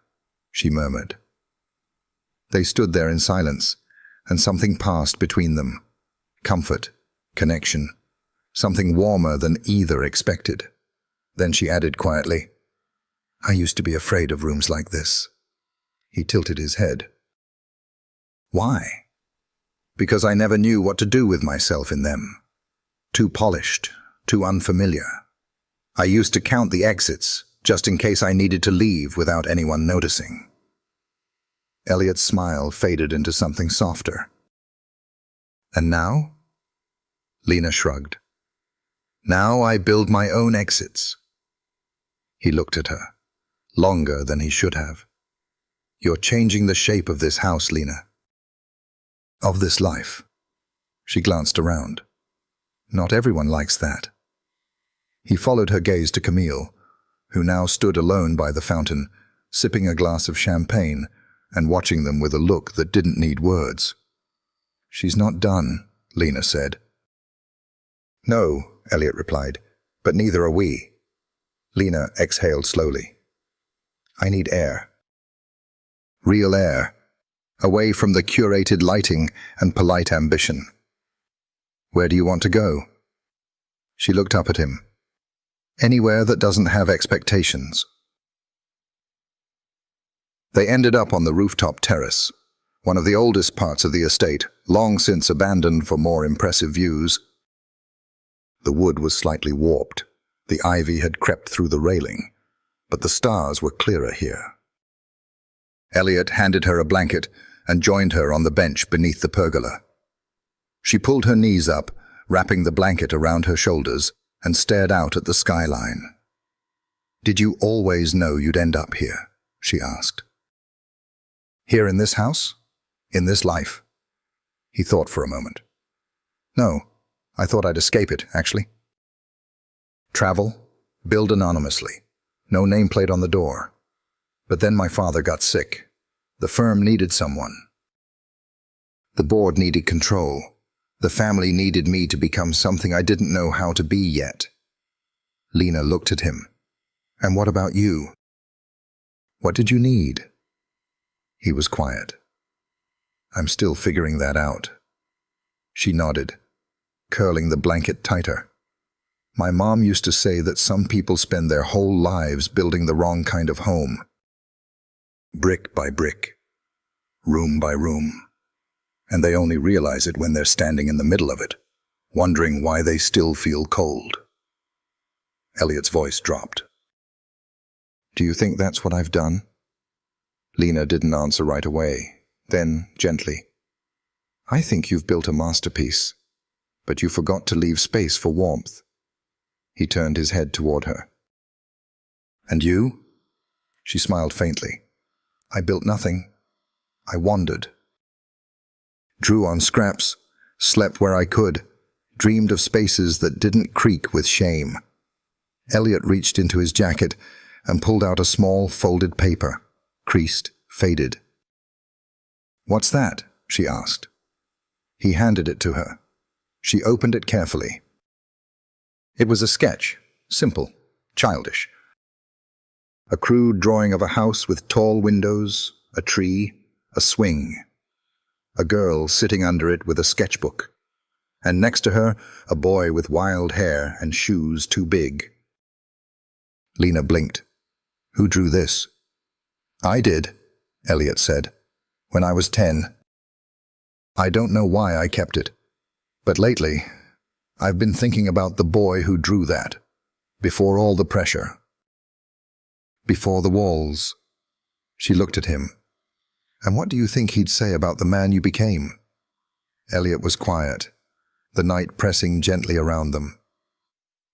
she murmured. They stood there in silence, and something passed between them. Comfort, connection, something warmer than either expected. Then she added quietly, "I used to be afraid of rooms like this." He tilted his head. "Why?" "Because I never knew what to do with myself in them. Too polished, too unfamiliar. I used to count the exits, just in case I needed to leave without anyone noticing." Elliot's smile faded into something softer. "And now?" Lena shrugged. "Now I build my own exits." He looked at her, longer than he should have. "You're changing the shape of this house, Lena. Of this life." She glanced around. "Not everyone likes that." He followed her gaze to Camille, who now stood alone by the fountain, sipping a glass of champagne and watching them with a look that didn't need words. "She's not done," Lena said. "No," Elliot replied, "but neither are we." Lena exhaled slowly. "I need air. Real air, away from the curated lighting and polite ambition." "Where do you want to go?" She looked up at him. "Anywhere that doesn't have expectations." They ended up on the rooftop terrace, one of the oldest parts of the estate, long since abandoned for more impressive views. The wood was slightly warped. The ivy had crept through the railing, but the stars were clearer here. Elliot handed her a blanket and joined her on the bench beneath the pergola. She pulled her knees up, wrapping the blanket around her shoulders, and stared out at the skyline. "Did you always know you'd end up here?" she asked. "Here in this house? In this life?" He thought for a moment. "No, I thought I'd escape it, actually." Travel, billed anonymously. No nameplate on the door. But then my father got sick. The firm needed someone. The board needed control. The family needed me to become something I didn't know how to be yet. Lena looked at him. And what about you? What did you need? He was quiet. I'm still figuring that out. She nodded, curling the blanket tighter. My mom used to say that some people spend their whole lives building the wrong kind of home. Brick by brick, room by room. And they only realize it when they're standing in the middle of it, wondering why they still feel cold. Elliot's voice dropped. Do you think that's what I've done? Lena didn't answer right away. Then, gently, I think you've built a masterpiece, but you forgot to leave space for warmth. He turned his head toward her. And you? She smiled faintly. I built nothing. I wandered. Drew on scraps, slept where I could, dreamed of spaces that didn't creak with shame. Elliot reached into his jacket and pulled out a small folded paper, creased, faded. What's that? She asked. He handed it to her. She opened it carefully. It was a sketch, simple, childish. A crude drawing of a house with tall windows, a tree, a swing. A girl sitting under it with a sketchbook, and next to her, a boy with wild hair and shoes too big. Lena blinked. Who drew this? I did, Elliot said, when I was 10. I don't know why I kept it, but lately, I've been thinking about the boy who drew that, before all the pressure. Before the walls. She looked at him. And what do you think he'd say about the man you became? Elliot was quiet, the night pressing gently around them.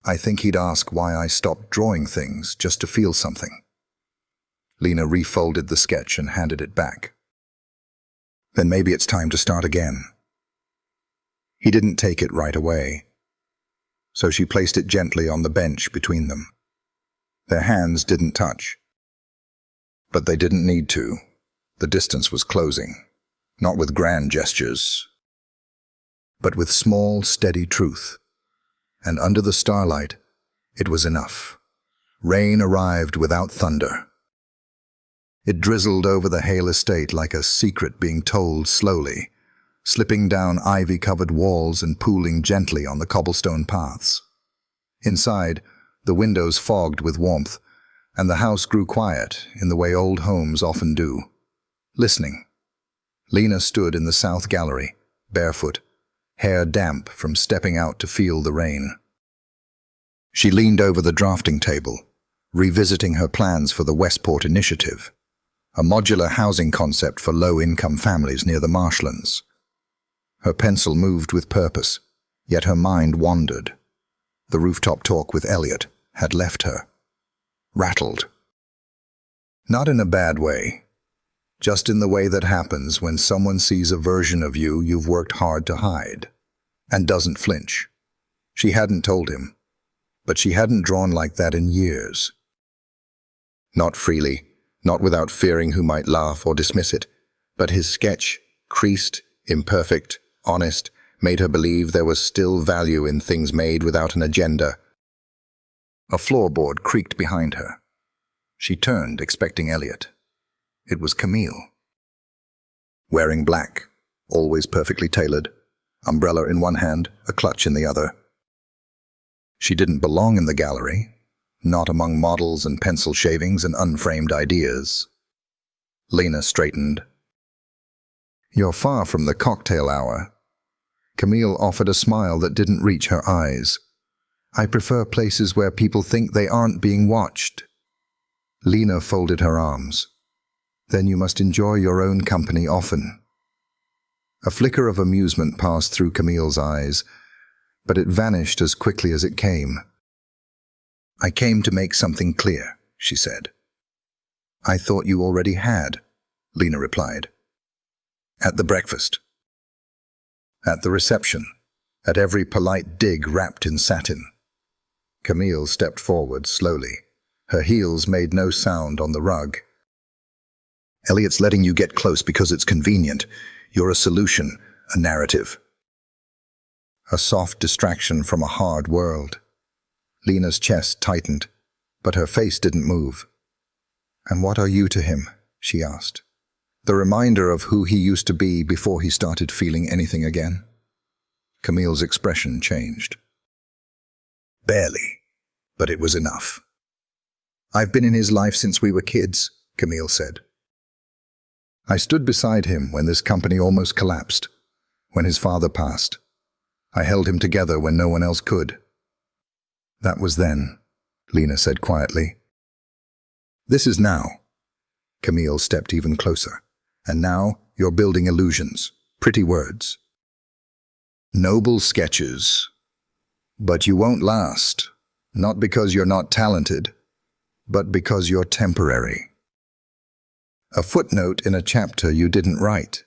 I think he'd ask why I stopped drawing things just to feel something. Lena refolded the sketch and handed it back. Then maybe it's time to start again. He didn't take it right away, so she placed it gently on the bench between them. Their hands didn't touch. But they didn't need to. The distance was closing, not with grand gestures, but with small, steady truth. And under the starlight, it was enough. Rain arrived without thunder. It drizzled over the Hale estate like a secret being told slowly, slipping down ivy-covered walls and pooling gently on the cobblestone paths. Inside, the windows fogged with warmth, and the house grew quiet in the way old homes often do. Listening. Lena stood in the south gallery, barefoot, hair damp from stepping out to feel the rain. She leaned over the drafting table, revisiting her plans for the Westport Initiative, a modular housing concept for low-income families near the marshlands. Her pencil moved with purpose, yet her mind wandered. The rooftop talk with Elliot had left her. Rattled. Not in a bad way, just in the way that happens when someone sees a version of you you've worked hard to hide, and doesn't flinch. She hadn't told him, but she hadn't drawn like that in years. Not freely, not without fearing who might laugh or dismiss it, but his sketch, creased, imperfect, honest, made her believe there was still value in things made without an agenda. A floorboard creaked behind her. She turned, expecting Elliot. It was Camille. Wearing black, always perfectly tailored, umbrella in one hand, a clutch in the other. She didn't belong in the gallery, not among models and pencil shavings and unframed ideas. Lena straightened. You're far from the cocktail hour. Camille offered a smile that didn't reach her eyes. I prefer places where people think they aren't being watched. Lena folded her arms. Then you must enjoy your own company often. A flicker of amusement passed through Camille's eyes, but it vanished as quickly as it came. I came to make something clear, she said. I thought you already had, Lena replied. At the breakfast. At the reception. At every polite dig wrapped in satin. Camille stepped forward slowly. Her heels made no sound on the rug. Elliot's letting you get close because it's convenient. You're a solution, a narrative. A soft distraction from a hard world. Lena's chest tightened, but her face didn't move. And what are you to him? She asked. The reminder of who he used to be before he started feeling anything again. Camille's expression changed. Barely, but it was enough. I've been in his life since we were kids, Camille said. I stood beside him when this company almost collapsed, when his father passed. I held him together when no one else could. That was then, Lena said quietly. This is now. Camille stepped even closer. And now you're building illusions, pretty words. Noble sketches. But you won't last, not because you're not talented, but because you're temporary. A footnote in a chapter you didn't write.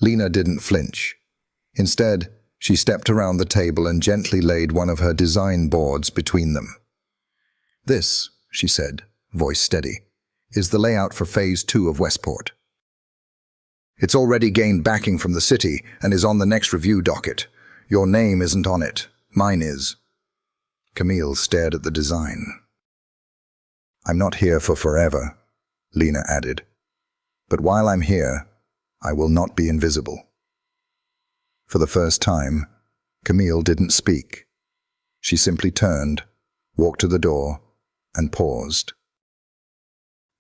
Lena didn't flinch. Instead, she stepped around the table and gently laid one of her design boards between them. This, she said, voice steady, is the layout for Phase 2 of Westport. It's already gained backing from the city and is on the next review docket. Your name isn't on it. Mine is. Camille stared at the design. I'm not here for forever, Lena added. But while I'm here, I will not be invisible. For the first time, Camille didn't speak. She simply turned, walked to the door, and paused.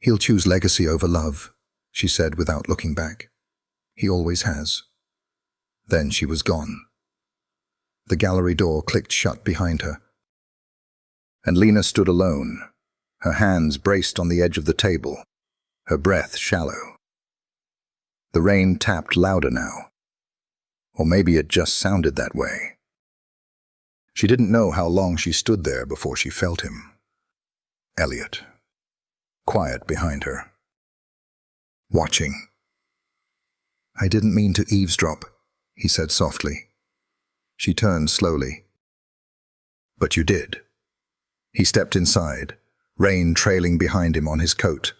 He'll choose legacy over love, she said without looking back. He always has. Then she was gone. The gallery door clicked shut behind her. And Lena stood alone, her hands braced on the edge of the table, her breath shallow. The rain tapped louder now. Or maybe it just sounded that way. She didn't know how long she stood there before she felt him. Elliot. Quiet behind her. Watching. I didn't mean to eavesdrop, he said softly. She turned slowly. But you did. He stepped inside, rain trailing behind him on his coat,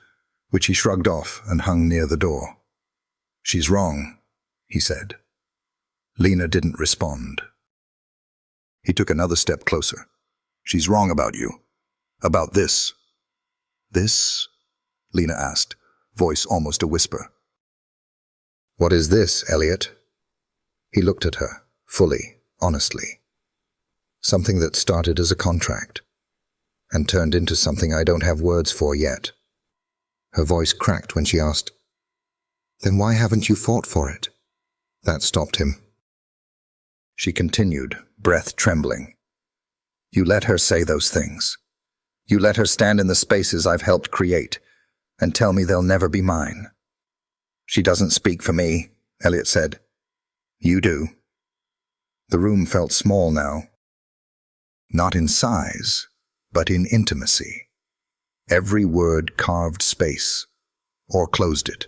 which he shrugged off and hung near the door. She's wrong, he said. Lena didn't respond. He took another step closer. She's wrong about you. About this. This? Lena asked, voice almost a whisper. What is this, Elliot? He looked at her, fully, honestly. Something that started as a contract, and turned into something I don't have words for yet. Her voice cracked when she asked, Then why haven't you fought for it? That stopped him. She continued, breath trembling. You let her say those things. You let her stand in the spaces I've helped create, and tell me they'll never be mine. She doesn't speak for me, Elliot said. You do. The room felt small now. Not in size, but in intimacy. Every word carved space, or closed it.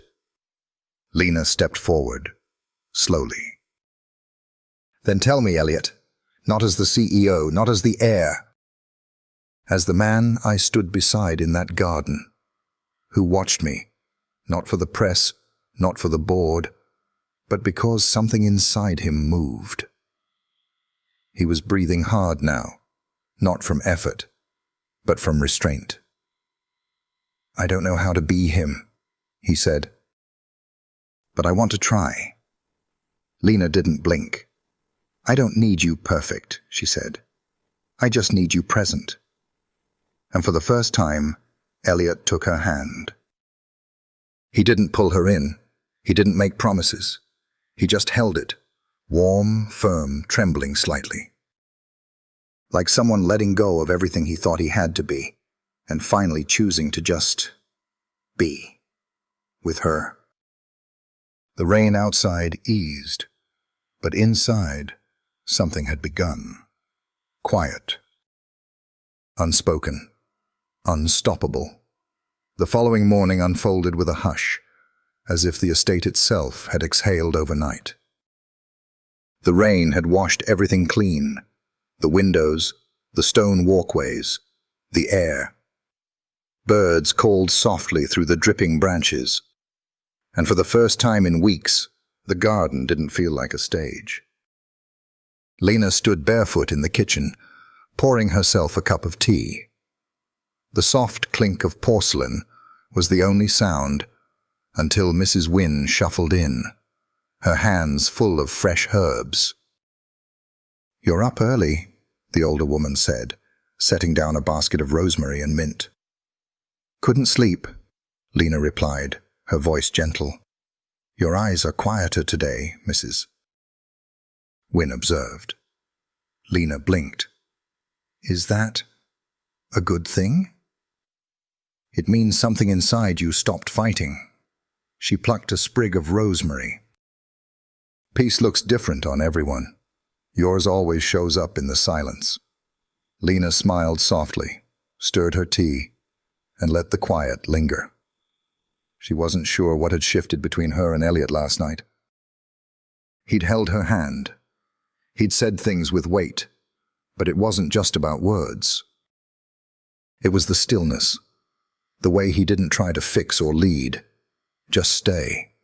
Lena stepped forward, slowly. Then tell me, Elliot, not as the CEO, not as the heir, as the man I stood beside in that garden, who watched me, not for the press, not for the board, but because something inside him moved. He was breathing hard now, not from effort, but from restraint. I don't know how to be him, he said, but I want to try. Lena didn't blink. I don't need you perfect, she said. I just need you present. And for the first time, Elliot took her hand. He didn't pull her in. He didn't make promises. He just held it, warm, firm, trembling slightly. Like someone letting go of everything he thought he had to be, and finally choosing to just be with her. The rain outside eased, but inside, something had begun. Quiet. Unspoken. Unstoppable. The following morning unfolded with a hush, as if the estate itself had exhaled overnight. The rain had washed everything clean, the windows, the stone walkways, the air. Birds called softly through the dripping branches, and for the first time in weeks, the garden didn't feel like a stage. Lena stood barefoot in the kitchen, pouring herself a cup of tea. The soft clink of porcelain was the only sound until Mrs. Wynne shuffled in, her hands full of fresh herbs. "You're up early," the older woman said, setting down a basket of rosemary and mint. "Couldn't sleep," Lena replied, her voice gentle. "Your eyes are quieter today, Mrs." Wynne observed. Lena blinked. "Is that a good thing?" "It means something inside you stopped fighting." She plucked a sprig of rosemary. "Peace looks different on everyone. Yours always shows up in the silence." Lena smiled softly, stirred her tea, and let the quiet linger. She wasn't sure what had shifted between her and Elliot last night. He'd held her hand. He'd said things with weight, but it wasn't just about words. It was the stillness, the way he didn't try to fix or lead, just stay.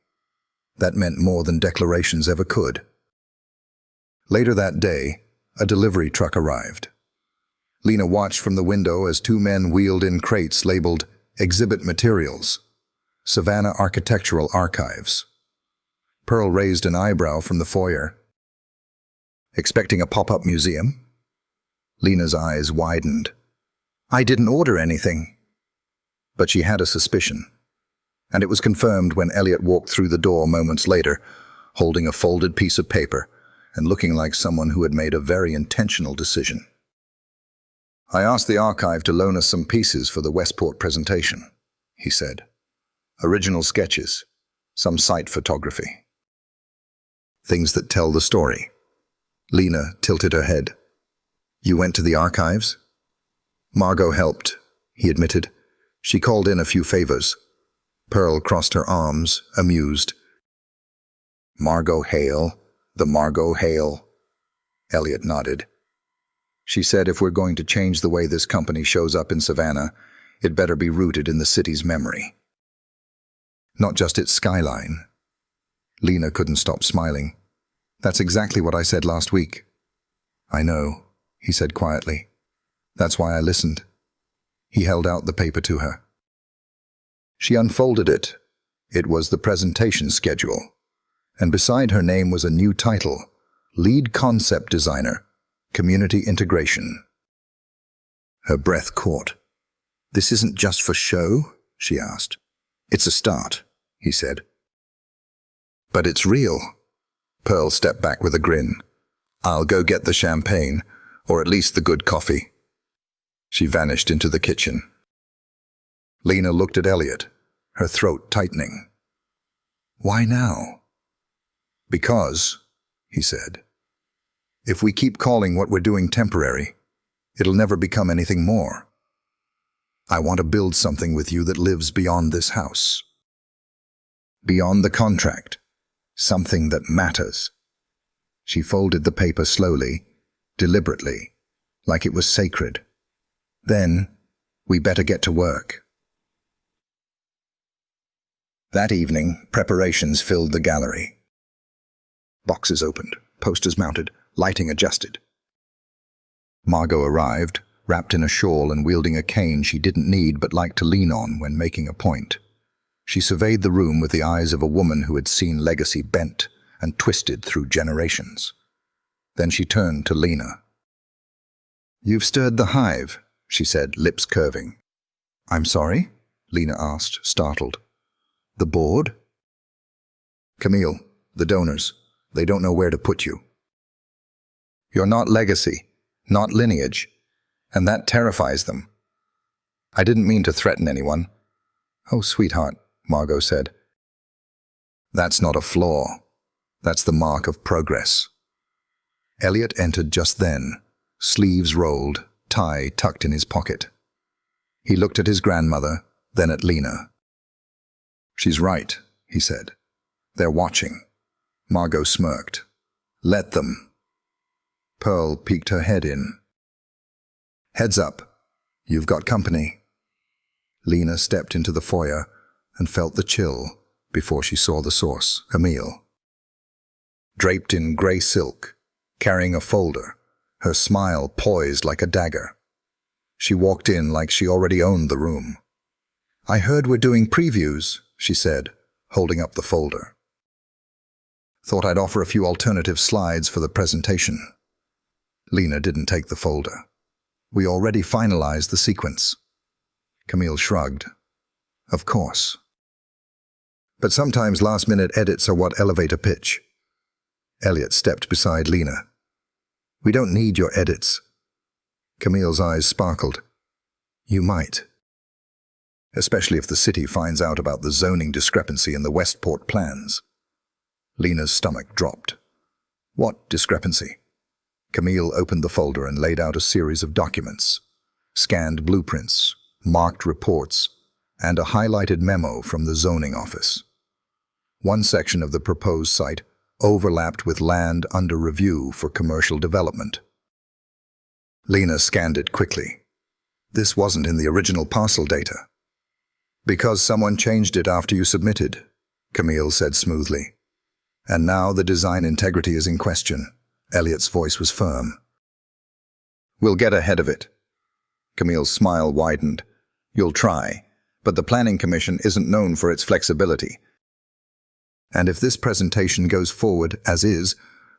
That meant more than declarations ever could. Later that day, a delivery truck arrived. Lena watched from the window as two men wheeled in crates labeled Exhibit Materials, Savannah Architectural Archives. Pearl raised an eyebrow from the foyer. "Expecting a pop-up museum?" Lena's eyes widened. "I didn't order anything." But she had a suspicion, and it was confirmed when Elliot walked through the door moments later, holding a folded piece of paper and looking like someone who had made a very intentional decision. "I asked the archive to loan us some pieces for the Westport presentation," he said. "Original sketches, some site photography. Things that tell the story." Lena tilted her head. "You went to the archives?" "Margot helped," he admitted. "She called in a few favors." Pearl crossed her arms, amused. "Margot Hale, the Margot Hale." Elliot nodded. "She said if we're going to change the way this company shows up in Savannah, it better be rooted in the city's memory. Not just its skyline." Lena couldn't stop smiling. "That's exactly what I said last week." "I know," he said quietly. "That's why I listened." He held out the paper to her. She unfolded it. It was the presentation schedule, and beside her name was a new title, Lead Concept Designer, Community Integration. Her breath caught. "This isn't just for show?" she asked. "It's a start," he said. "But it's real." Pearl stepped back with a grin. "I'll go get the champagne, or at least the good coffee." She vanished into the kitchen. Lena looked at Elliot, her throat tightening. "Why now?" "Because," he said, "if we keep calling what we're doing temporary, it'll never become anything more. I want to build something with you that lives beyond this house. Beyond the contract. Something that matters." She folded the paper slowly, deliberately, like it was sacred. "Then, we better get to work." That evening, preparations filled the gallery. Boxes opened, posters mounted, lighting adjusted. Margot arrived, wrapped in a shawl and wielding a cane she didn't need but liked to lean on when making a point. She surveyed the room with the eyes of a woman who had seen legacy bent and twisted through generations. Then she turned to Lena. "You've stirred the hive," she said, lips curving. "I'm sorry?" Lena asked, startled. "The board?" "Camille, the donors. They don't know where to put you. You're not legacy, not lineage, and that terrifies them." "I didn't mean to threaten anyone." "Oh, sweetheart," Margot said. "That's not a flaw. That's the mark of progress." Elliot entered just then, sleeves rolled, tie tucked in his pocket. He looked at his grandmother, then at Lena. "She's right," he said. "They're watching." Margot smirked. "Let them." Pearl peeked her head in. Heads up. You've got company. Lena stepped into the foyer and felt the chill before she saw the source, Camille. Draped in grey silk, carrying a folder, her smile poised like a dagger. She walked in like she already owned the room. "I heard we're doing previews," she said, holding up the folder. "Thought I'd offer a few alternative slides for the presentation." Lena didn't take the folder. "We already finalized the sequence." Camille shrugged. "Of course. But sometimes last-minute edits are what elevate a pitch." Elliot stepped beside Lena. "We don't need your edits." Camille's eyes sparkled. "You might. Especially if the city finds out about the zoning discrepancy in the Westport plans." Lena's stomach dropped. "What discrepancy?" Camille opened the folder and laid out a series of documents, scanned blueprints, marked reports, and a highlighted memo from the zoning office. One section of the proposed site overlapped with land under review for commercial development. Lena scanned it quickly. This wasn't in the original parcel data. "Because someone changed it after you submitted," Camille said smoothly. "And now the design integrity is in question." Elliot's voice was firm. "We'll get ahead of it." Camille's smile widened. "You'll try, but the Planning Commission isn't known for its flexibility. And if this presentation goes forward as is,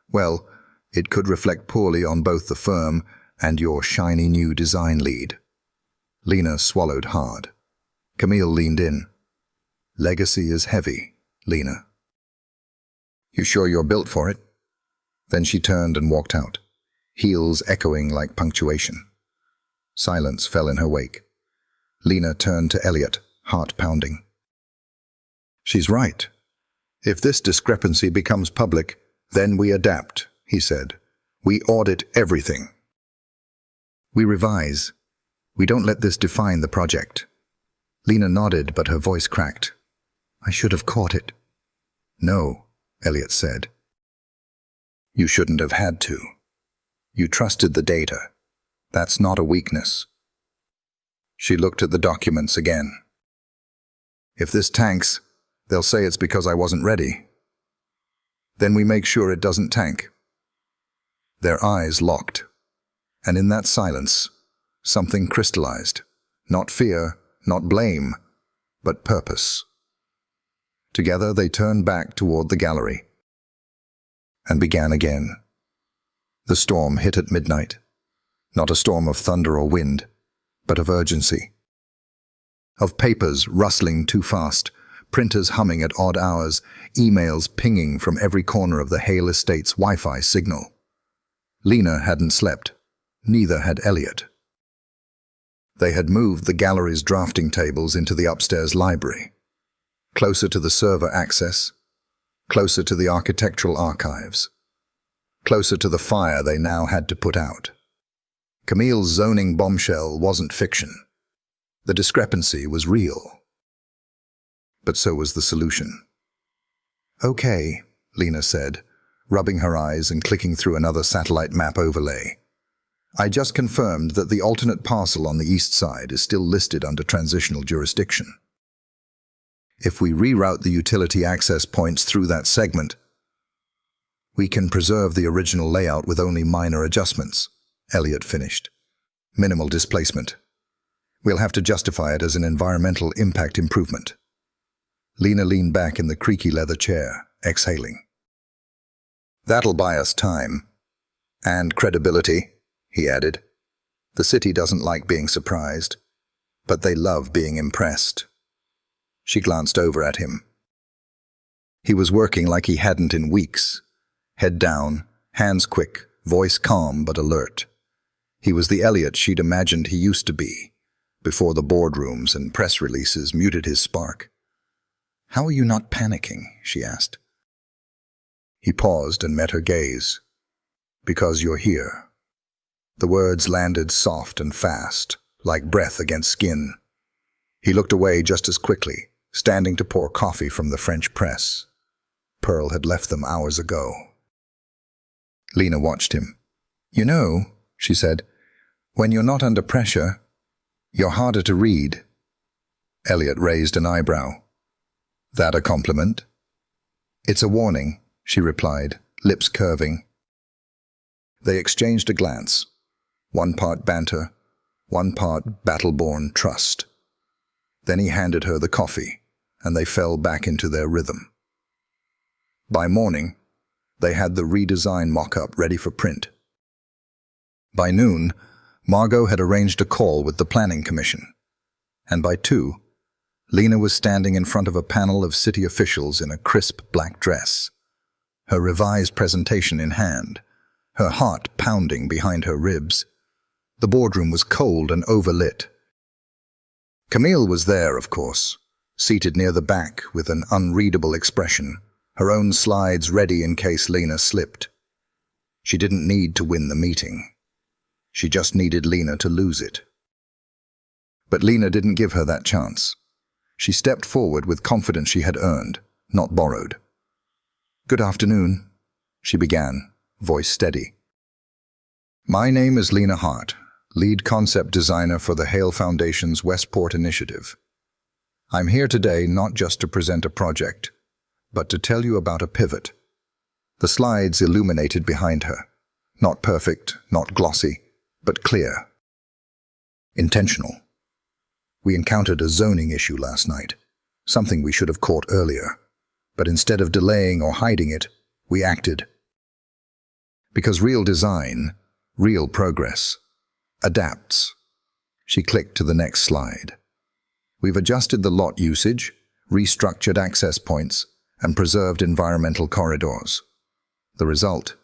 well, it could reflect poorly on both the firm and your shiny new design lead." Lena swallowed hard. Camille leaned in. "Legacy is heavy, Lena." "You sure you're built for it?" Then she turned and walked out, heels echoing like punctuation. Silence fell in her wake. Lena turned to Elliot, heart pounding. "She's right. If this discrepancy becomes public, then we adapt," he said. "We audit everything. We revise. We don't let this define the project." Lena nodded, but her voice cracked. "I should have caught it." "No," Elliot said. "You shouldn't have had to. You trusted the data. That's not a weakness." She looked at the documents again. "If this tanks, they'll say it's because I wasn't ready. Then we make sure it doesn't tank." Their eyes locked, and in that silence, something crystallized. Not fear, not blame, but purpose. Together they turned back toward the gallery and began again. The storm hit at midnight. Not a storm of thunder or wind, but of urgency. Of papers rustling too fast, printers humming at odd hours, emails pinging from every corner of the Hale Estate's Wi-Fi signal. Lena hadn't slept. Neither had Elliot. They had moved the gallery's drafting tables into the upstairs library, closer to the server access, closer to the architectural archives, closer to the fire they now had to put out. Camille's zoning bombshell wasn't fiction. The discrepancy was real. But so was the solution. "Okay," Lena said, rubbing her eyes and clicking through another satellite map overlay. "I just confirmed that the alternate parcel on the east side is still listed under transitional jurisdiction. If we reroute the utility access points through that segment, we can preserve the original layout with only minor adjustments," Elliot finished. "Minimal displacement. We'll have to justify it as an environmental impact improvement." Lena leaned back in the creaky leather chair, exhaling. "That'll buy us time. And credibility," he added. "The city doesn't like being surprised, but they love being impressed." She glanced over at him. He was working like he hadn't in weeks. Head down, hands quick, voice calm but alert. He was the Elliot she'd imagined he used to be, before the boardrooms and press releases muted his spark. "How are you not panicking?" she asked. He paused and met her gaze. "Because you're here." The words landed soft and fast, like breath against skin. He looked away just as quickly, standing to pour coffee from the French press. Pearl had left them hours ago. Lena watched him. "You know," she said, When you're not under pressure, you're harder to read. Elliot raised an eyebrow. That a compliment? It's a warning, she replied, lips curving. They exchanged a glance, one part banter, one part battle-born trust. Then he handed her the coffee, and they fell back into their rhythm. By morning, they had the redesign mock-up ready for print. By noon, Margot had arranged a call with the Planning Commission, and by 2, Lena was standing in front of a panel of city officials in a crisp black dress, her revised presentation in hand, her heart pounding behind her ribs. The boardroom was cold and overlit. Camille was there, of course, seated near the back with an unreadable expression, her own slides ready in case Lena slipped. She didn't need to win the meeting. She just needed Lena to lose it. But Lena didn't give her that chance. She stepped forward with confidence she had earned, not borrowed. "Good afternoon," she began, voice steady. "My name is Lena Hart, lead concept designer for the Hale Foundation's Westport Initiative. I'm here today not just to present a project, but to tell you about a pivot." The slides illuminated behind her. Not perfect, not glossy, but clear. Intentional. "We encountered a zoning issue last night, something we should have caught earlier. But instead of delaying or hiding it, we acted. Because real design, real progress, adapts." She clicked to the next slide. "We've adjusted the lot usage, restructured access points, and preserved environmental corridors. The result?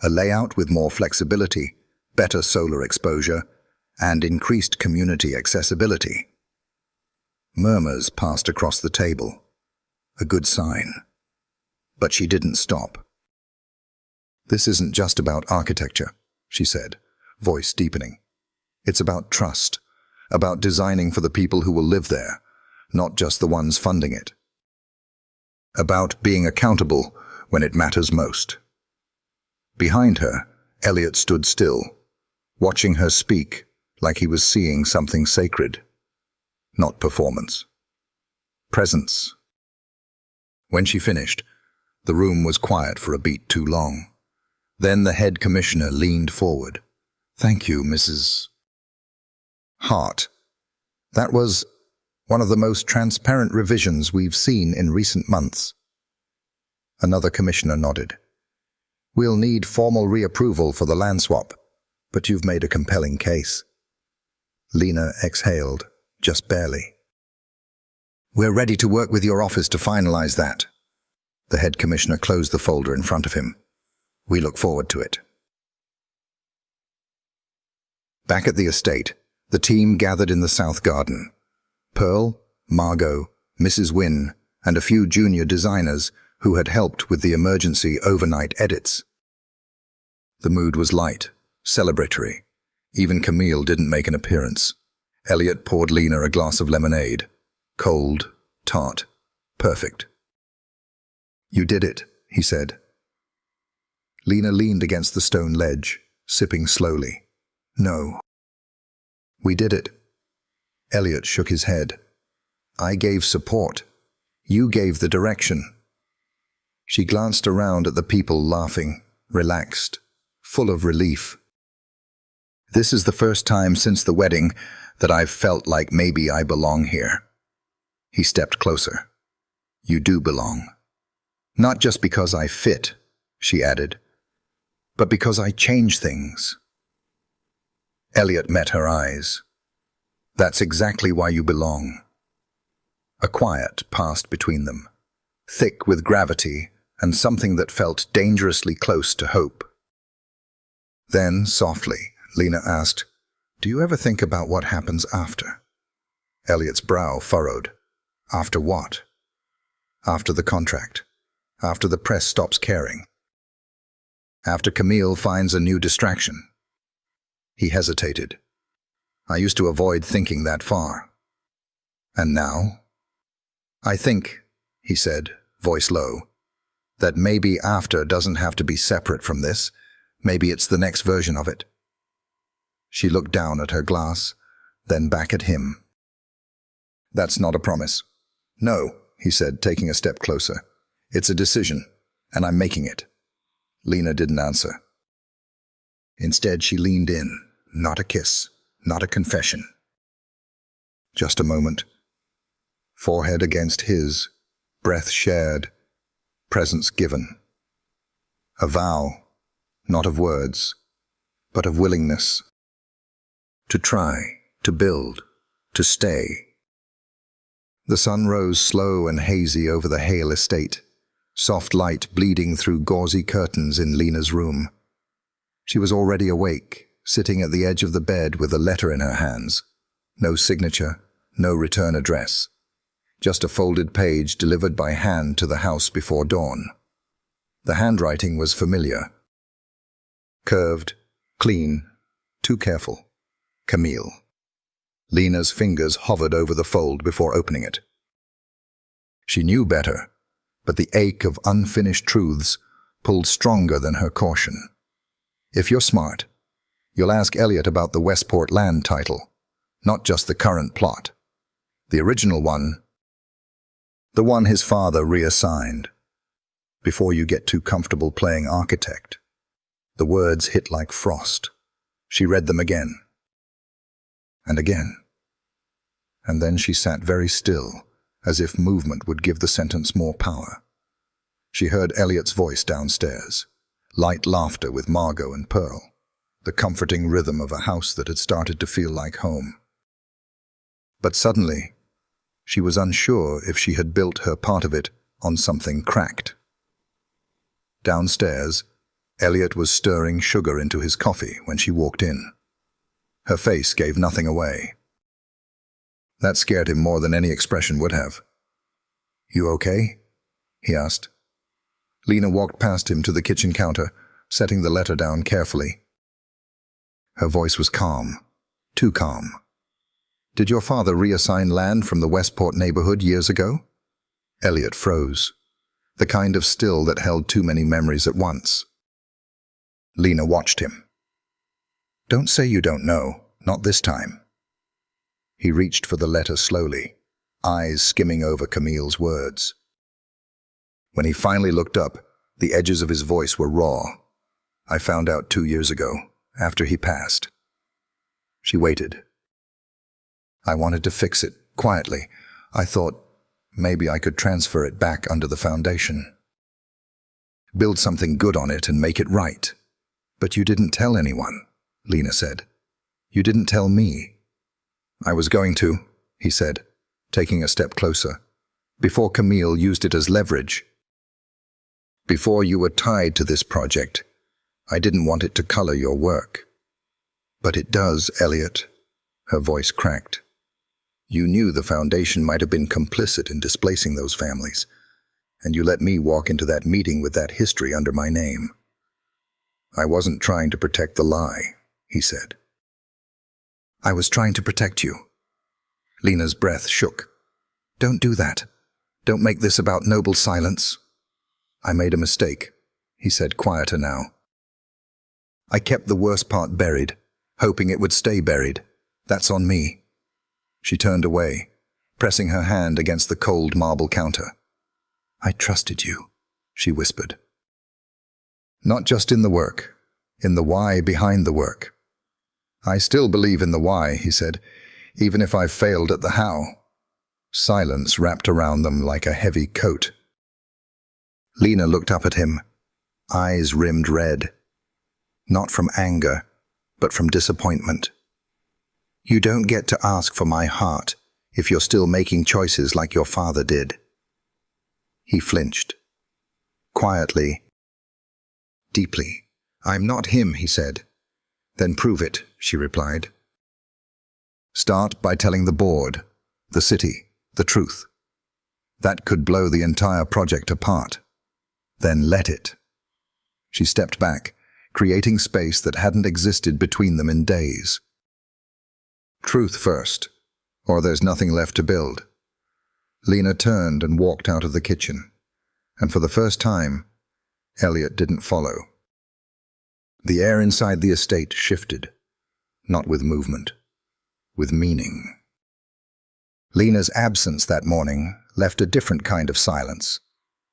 A layout with more flexibility, better solar exposure, and increased community accessibility." Murmurs passed across the table. A good sign. But she didn't stop. "This isn't just about architecture," she said, voice deepening. "It's about trust, about designing for the people who will live there, not just the ones funding it. About being accountable when it matters most." Behind her, Elliot stood still, watching her speak like he was seeing something sacred. Not performance. Presence. When she finished, the room was quiet for a beat too long. Then the head commissioner leaned forward. "Thank you, Mrs. Hart. That was one of the most transparent revisions we've seen in recent months." Another commissioner nodded. "We'll need formal reapproval for the land swap, but you've made a compelling case." Lena exhaled, just barely. "We're ready to work with your office to finalize that." The head commissioner closed the folder in front of him. "We look forward to it." Back at the estate, the team gathered in the south garden. Pearl, Margot, Mrs. Wynne, and a few junior designers who had helped with the emergency overnight edits. The mood was light, celebratory. Even Camille didn't make an appearance. Elliot poured Lena a glass of lemonade. Cold, tart, perfect. "You did it," he said. Lena leaned against the stone ledge, sipping slowly. "No." "We did it." Elliot shook his head. "I gave support. You gave the direction." She glanced around at the people laughing, relaxed, full of relief. "This is the first time since the wedding that I've felt like maybe I belong here." He stepped closer. "You do belong. Not just because I fit," she added, "but because I change things." Elliot met her eyes. "That's exactly why you belong." A quiet passed between them, thick with gravity and something that felt dangerously close to hope. Then, softly, Lena asked, "Do you ever think about what happens after?" Elliot's brow furrowed. "After what?" "After the contract. After the press stops caring. After Camille finds a new distraction." He hesitated. "I used to avoid thinking that far." "And now?" "I think," he said, voice low, "that maybe after doesn't have to be separate from this. Maybe it's the next version of it." She looked down at her glass, then back at him. "That's not a promise." "No," he said, taking a step closer. "It's a decision, and I'm making it." Lena didn't answer. Instead, she leaned in. Not a kiss, not a confession. Just a moment. Forehead against his, breath shared, presence given. A vow, not of words, but of willingness. To try, to build, to stay. The sun rose slow and hazy over the Hale estate, soft light bleeding through gauzy curtains in Lena's room. She was already awake, sitting at the edge of the bed with a letter in her hands. No signature, no return address. Just a folded page delivered by hand to the house before dawn. The handwriting was familiar. Curved, clean, too careful. Camille. Lena's fingers hovered over the fold before opening it. She knew better, but the ache of unfinished truths pulled stronger than her caution. If you're smart, you'll ask Elliot about the Westport land title, not just the current plot. The original one, the one his father reassigned. Before you get too comfortable playing architect. The words hit like frost. She read them again. And again. And then she sat very still, as if movement would give the sentence more power. She heard Elliot's voice downstairs, light laughter with Margot and Pearl, the comforting rhythm of a house that had started to feel like home. But suddenly, she was unsure if she had built her part of it on something cracked. Downstairs, Elliot was stirring sugar into his coffee when she walked in. Her face gave nothing away. That scared him more than any expression would have. "You okay?" he asked. Lena walked past him to the kitchen counter, setting the letter down carefully. Her voice was calm, too calm. "Did your father reassign land from the Westport neighborhood years ago?" Elliot froze, the kind of still that held too many memories at once. Lena watched him. "Don't say you don't know, not this time." He reached for the letter slowly, eyes skimming over Camille's words. When he finally looked up, the edges of his voice were raw. "I found out 2 years ago, after he passed." She waited. "I wanted to fix it, quietly. I thought maybe I could transfer it back under the foundation. Build something good on it and make it right. But you didn't tell anyone," Lena said. "You didn't tell me." "I was going to," he said, taking a step closer, "before Camille used it as leverage. Before you were tied to this project, I didn't want it to color your work." "But it does, Elliot." Her voice cracked. "You knew the foundation might have been complicit in displacing those families, and you let me walk into that meeting with that history under my name." "I wasn't trying to protect the lie," he said. "I was trying to protect you." Lena's breath shook. "Don't do that. Don't make this about noble silence." "I made a mistake," he said, quieter now. "I kept the worst part buried, hoping it would stay buried. That's on me." She turned away, pressing her hand against the cold marble counter. "I trusted you," she whispered. "Not just in the work, in the why behind the work." "I still believe in the why," he said, "even if I've failed at the how." Silence wrapped around them like a heavy coat. Lena looked up at him, eyes rimmed red. Not from anger, but from disappointment. "You don't get to ask for my heart if you're still making choices like your father did." He flinched. Quietly, deeply. "I'm not him," he said. "Then prove it," she replied. "Start by telling the board, the city, the truth. That could blow the entire project apart. Then let it." She stepped back, creating space that hadn't existed between them in days. "Truth first, or there's nothing left to build." Lena turned and walked out of the kitchen, and for the first time, Elliot didn't follow. The air inside the estate shifted. not with movement, with meaning. Lena's absence that morning left a different kind of silence,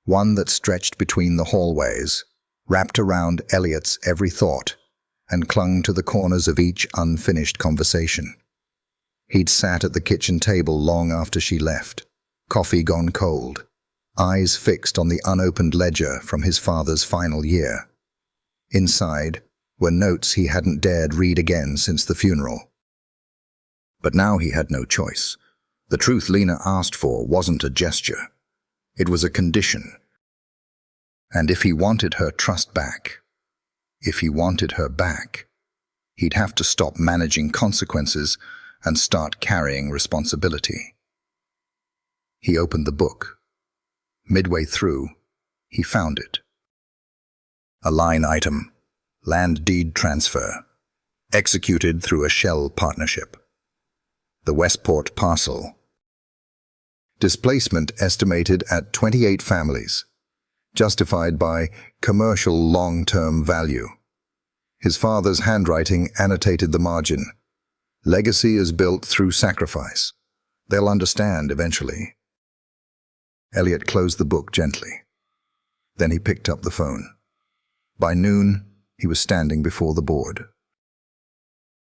one that stretched between the hallways, wrapped around Elliot's every thought, and clung to the corners of each unfinished conversation. He'd sat at the kitchen table long after she left, coffee gone cold, eyes fixed on the unopened ledger from his father's final year. Inside were notes he hadn't dared read again since the funeral. But now he had no choice. The truth Lena asked for wasn't a gesture. It was a condition. And if he wanted her trust back, if he wanted her back, he'd have to stop managing consequences and start carrying responsibility. He opened the book. Midway through, he found it. A line item, land deed transfer, executed through a shell partnership. The Westport parcel. Displacement estimated at 28 families, justified by commercial long-term value. His father's handwriting annotated the margin. Legacy is built through sacrifice. They'll understand eventually. Elliot closed the book gently. Then he picked up the phone. By noon, he was standing before the board.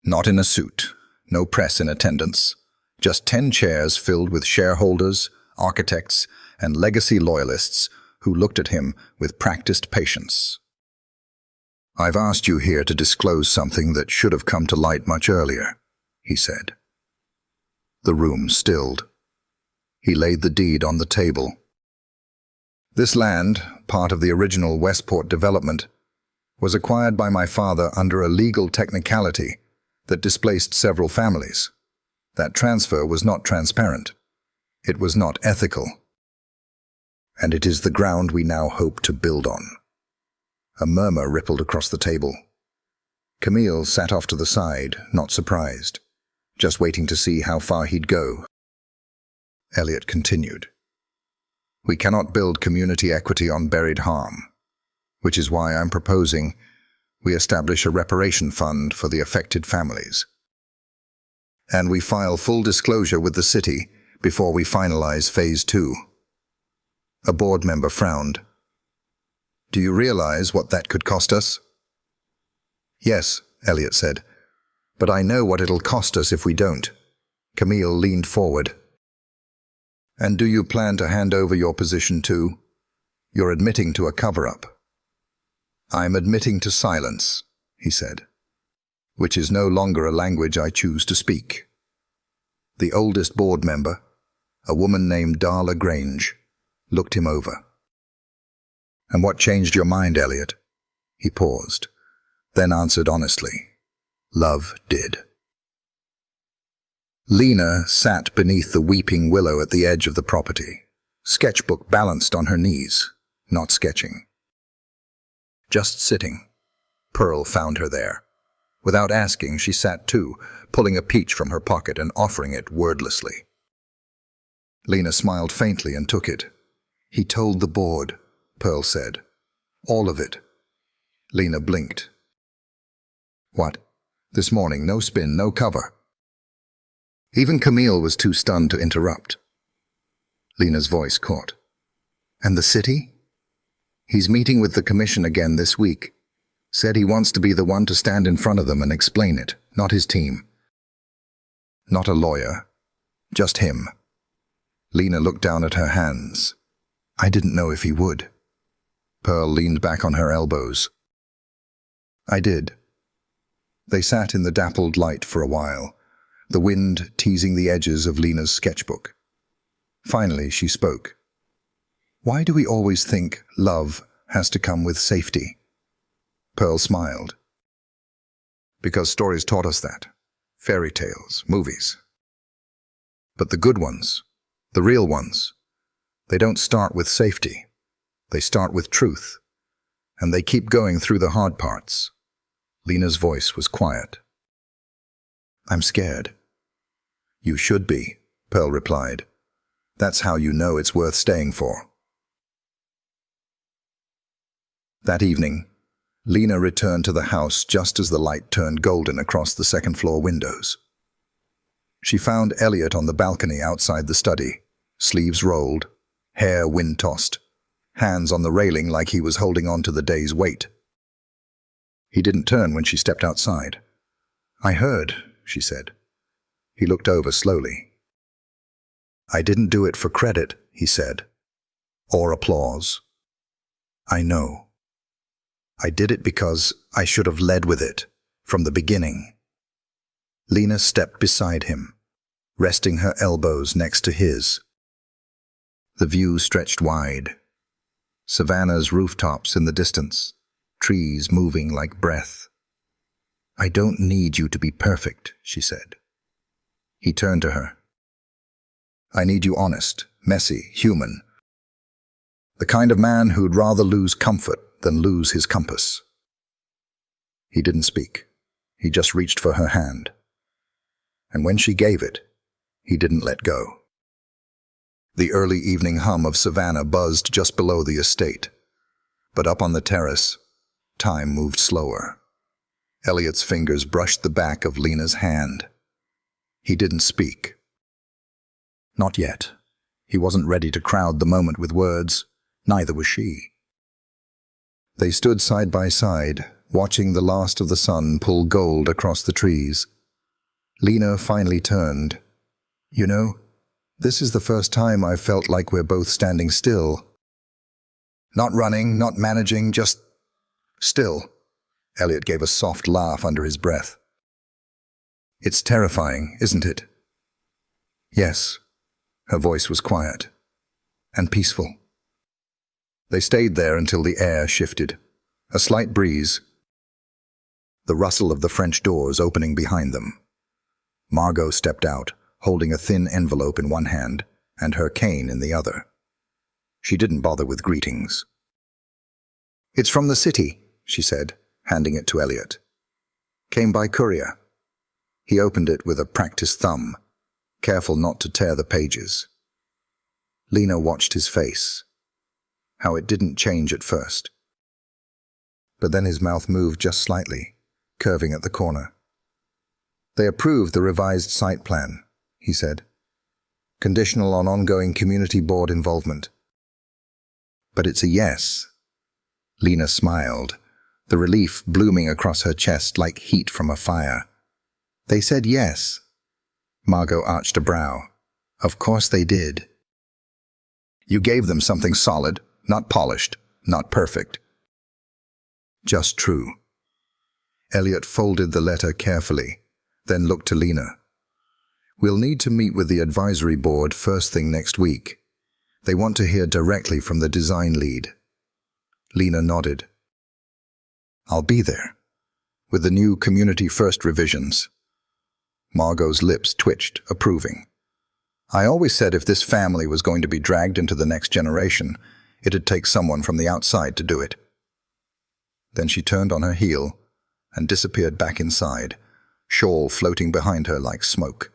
Not in a suit, no press in attendance, just 10 chairs filled with shareholders, architects, and legacy loyalists who looked at him with practiced patience. "I've asked you here to disclose something that should have come to light much earlier," he said. The room stilled. He laid the deed on the table. "This land, part of the original Westport development, was acquired by my father under a legal technicality that displaced several families. That transfer was not transparent. It was not ethical. And it is the ground we now hope to build on." A murmur rippled across the table. Camille sat off to the side, not surprised, just waiting to see how far he'd go. Elliot continued. "We cannot build community equity on buried harm, which is why I'm proposing we establish a reparation fund for the affected families. And we file full disclosure with the city before we finalize Phase 2. A board member frowned. "Do you realize what that could cost us?" "Yes," Elliot said, "but I know what it'll cost us if we don't." Camille leaned forward. "And do you plan to hand over your position too? You're admitting to a cover-up." "I'm admitting to silence," he said, "which is no longer a language I choose to speak." The oldest board member, a woman named Darla Grange, looked him over. "And what changed your mind, Elliot?" He paused, then answered honestly. "Love did." Lena sat beneath the weeping willow at the edge of the property, sketchbook balanced on her knees, not sketching. Just sitting. Pearl found her there. Without asking, she sat too, pulling a peach from her pocket and offering it wordlessly. Lena smiled faintly and took it. "He told the board," Pearl said. "All of it." Lena blinked. "What? This morning, no spin, no cover." Even Camille was too stunned to interrupt. Lena's voice caught. "And the city?" "He's meeting with the commission again this week. Said he wants to be the one to stand in front of them and explain it, not his team. Not a lawyer, just him." Lena looked down at her hands. "I didn't know if he would." Pearl leaned back on her elbows. "I did." They sat in the dappled light for a while, the wind teasing the edges of Lena's sketchbook. Finally, she spoke. "Why do we always think love has to come with safety?" Pearl smiled. "Because stories taught us that. Fairy tales, movies. But the good ones, the real ones, they don't start with safety. They start with truth. And they keep going through the hard parts." Lena's voice was quiet. "I'm scared." "You should be," Pearl replied. "That's how you know it's worth staying for." That evening, Lena returned to the house just as the light turned golden across the second-floor windows. She found Elliot on the balcony outside the study, sleeves rolled, hair wind-tossed, hands on the railing like he was holding on to the day's weight. He didn't turn when she stepped outside. "I heard," she said. He looked over slowly. "I didn't do it for credit," he said, "or applause. I know. I did it because I should have led with it, from the beginning." Lena stepped beside him, resting her elbows next to his. The view stretched wide. Savannah's rooftops in the distance, trees moving like breath. "I don't need you to be perfect," she said. He turned to her. "I need you honest, messy, human. The kind of man who'd rather lose comfort than lose his compass." He didn't speak. He just reached for her hand. And when she gave it, he didn't let go. The early evening hum of Savannah buzzed just below the estate. But up on the terrace, time moved slower. Elliot's fingers brushed the back of Lena's hand. He didn't speak. Not yet. He wasn't ready to crowd the moment with words. Neither was she. They stood side by side, watching the last of the sun pull gold across the trees. Lena finally turned. "You know, this is the first time I've felt like we're both standing still. Not running, not managing, just still." Elliot gave a soft laugh under his breath. "It's terrifying, isn't it?" "Yes." Her voice was quiet and peaceful. They stayed there until the air shifted. A slight breeze. The rustle of the French doors opening behind them. Margot stepped out, holding a thin envelope in one hand and her cane in the other. She didn't bother with greetings. "It's from the city," she said, handing it to Elliot. "Came by courier." He opened it with a practiced thumb, careful not to tear the pages. Lena watched his face. How it didn't change at first. But then his mouth moved just slightly, curving at the corner. "They approved the revised site plan," he said. "Conditional on ongoing community board involvement." "But it's a yes." Lena smiled, the relief blooming across her chest like heat from a fire. "They said yes." Margot arched a brow. "Of course they did." "You gave them something solid, not polished, not perfect." "Just true." Elliot folded the letter carefully, then looked to Lena. "We'll need to meet with the advisory board first thing next week. They want to hear directly from the design lead." Lena nodded. "I'll be there, with the new Community First revisions." Margot's lips twitched, approving. "I always said if this family was going to be dragged into the next generation, it'd take someone from the outside to do it." Then she turned on her heel and disappeared back inside, shawl floating behind her like smoke.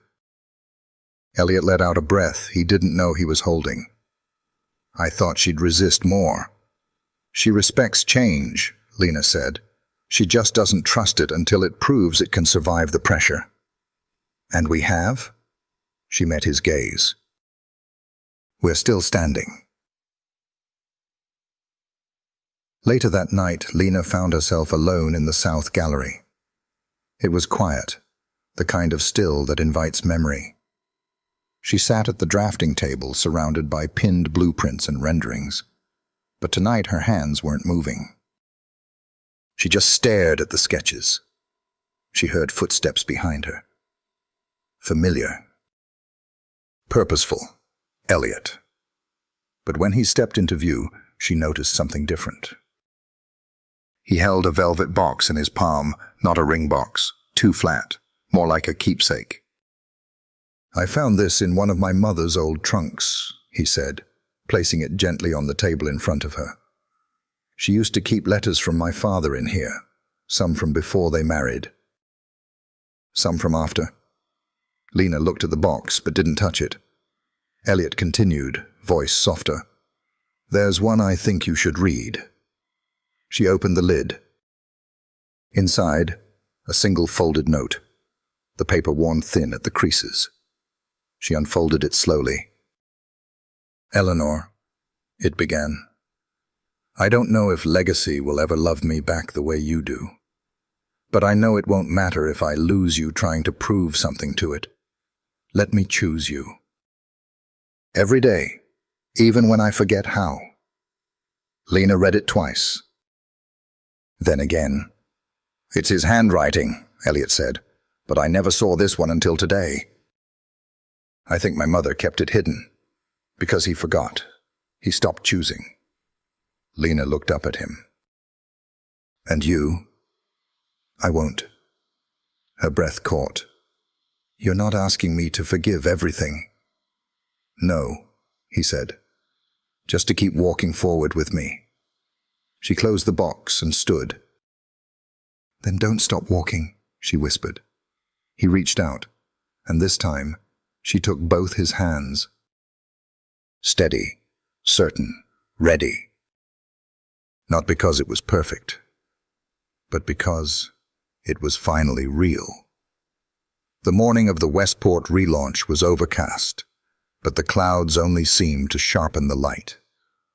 Elliot let out a breath he didn't know he was holding. "I thought she'd resist more." "She respects change," Lena said. "She just doesn't trust it until it proves it can survive the pressure." "And we have?" She met his gaze. "We're still standing." Later that night, Lena found herself alone in the South Gallery. It was quiet, the kind of still that invites memory. She sat at the drafting table surrounded by pinned blueprints and renderings, but tonight her hands weren't moving. She just stared at the sketches. She heard footsteps behind her. Familiar. Purposeful. Elliot. But when he stepped into view, she noticed something different. He held a velvet box in his palm, not a ring box, too flat, more like a keepsake. "I found this in one of my mother's old trunks," he said, placing it gently on the table in front of her. "She used to keep letters from my father in here, some from before they married. Some from after." Lena looked at the box but didn't touch it. Elliot continued, voice softer. "There's one I think you should read." She opened the lid. Inside, a single folded note, the paper worn thin at the creases. She unfolded it slowly. "Eleanor," it began, "I don't know if Legacy will ever love me back the way you do. But I know it won't matter if I lose you trying to prove something to it. Let me choose you. Every day, even when I forget how." Lena read it twice. Then again. "It's his handwriting," Elliot said, "but I never saw this one until today. I think my mother kept it hidden, because he forgot. He stopped choosing." Lena looked up at him. "And you?" "I won't." Her breath caught. "You're not asking me to forgive everything." "No," he said, "just to keep walking forward with me." She closed the box and stood. "Then don't stop walking," she whispered. He reached out, and this time she took both his hands. Steady, certain, ready. Not because it was perfect, but because it was finally real. The morning of the Westport relaunch was overcast, but the clouds only seemed to sharpen the light,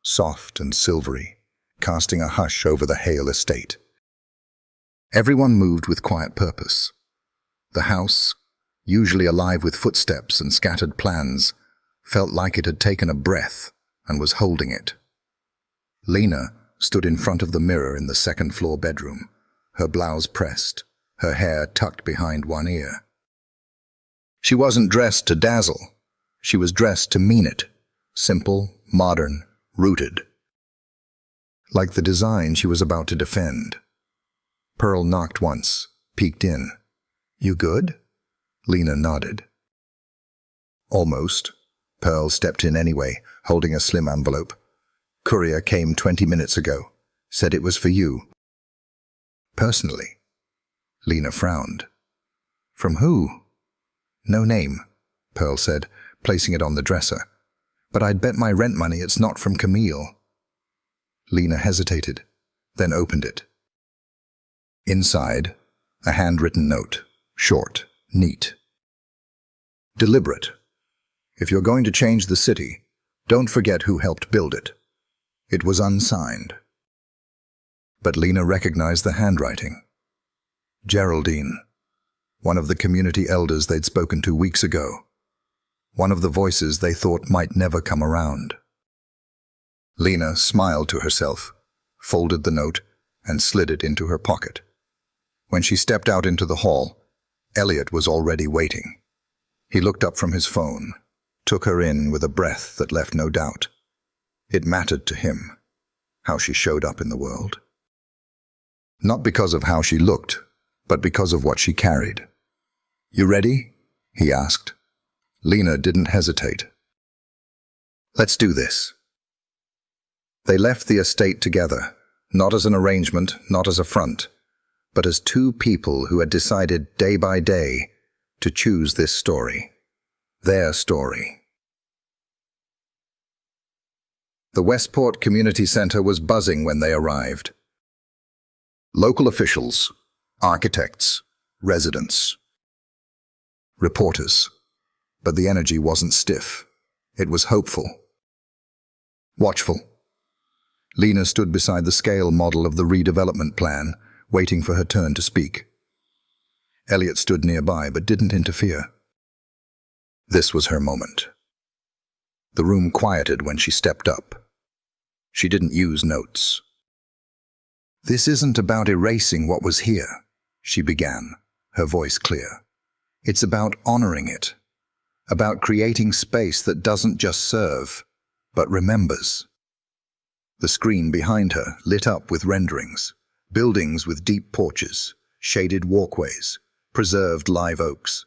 soft and silvery, casting a hush over the Hale estate. Everyone moved with quiet purpose. The house, usually alive with footsteps and scattered plans, felt like it had taken a breath and was holding it. Lena stood in front of the mirror in the second-floor bedroom, her blouse pressed, her hair tucked behind one ear. She wasn't dressed to dazzle. She was dressed to mean it. Simple, modern, rooted. Like the design she was about to defend. Pearl knocked once, peeked in. "You good?" Lena nodded. "Almost." Pearl stepped in anyway, holding a slim envelope. "Courier came 20 minutes ago. Said it was for you." "Personally?" Lena frowned. "From who?" "No name," Pearl said, placing it on the dresser. "But I'd bet my rent money it's not from Camille." Lena hesitated, then opened it. Inside, a handwritten note, short, neat. "Deliberate. If you're going to change the city, don't forget who helped build it." It was unsigned. But Lena recognized the handwriting. Geraldine, one of the community elders they'd spoken to weeks ago. One of the voices they thought might never come around. Lena smiled to herself, folded the note, and slid it into her pocket. When she stepped out into the hall, Elliot was already waiting. He looked up from his phone, took her in with a breath that left no doubt. It mattered to him, how she showed up in the world. Not because of how she looked, but because of what she carried. "You ready?" he asked. Lena didn't hesitate. "Let's do this." They left the estate together, not as an arrangement, not as a front, but as two people who had decided day by day to choose this story, their story. The Westport Community Center was buzzing when they arrived. Local officials, architects, residents, reporters. But the energy wasn't stiff. It was hopeful. Watchful. Lena stood beside the scale model of the redevelopment plan, waiting for her turn to speak. Elliot stood nearby but didn't interfere. This was her moment. The room quieted when she stepped up. She didn't use notes. "This isn't about erasing what was here," she began, her voice clear. "It's about honoring it. About creating space that doesn't just serve, but remembers." The screen behind her lit up with renderings, buildings with deep porches, shaded walkways, preserved live oaks.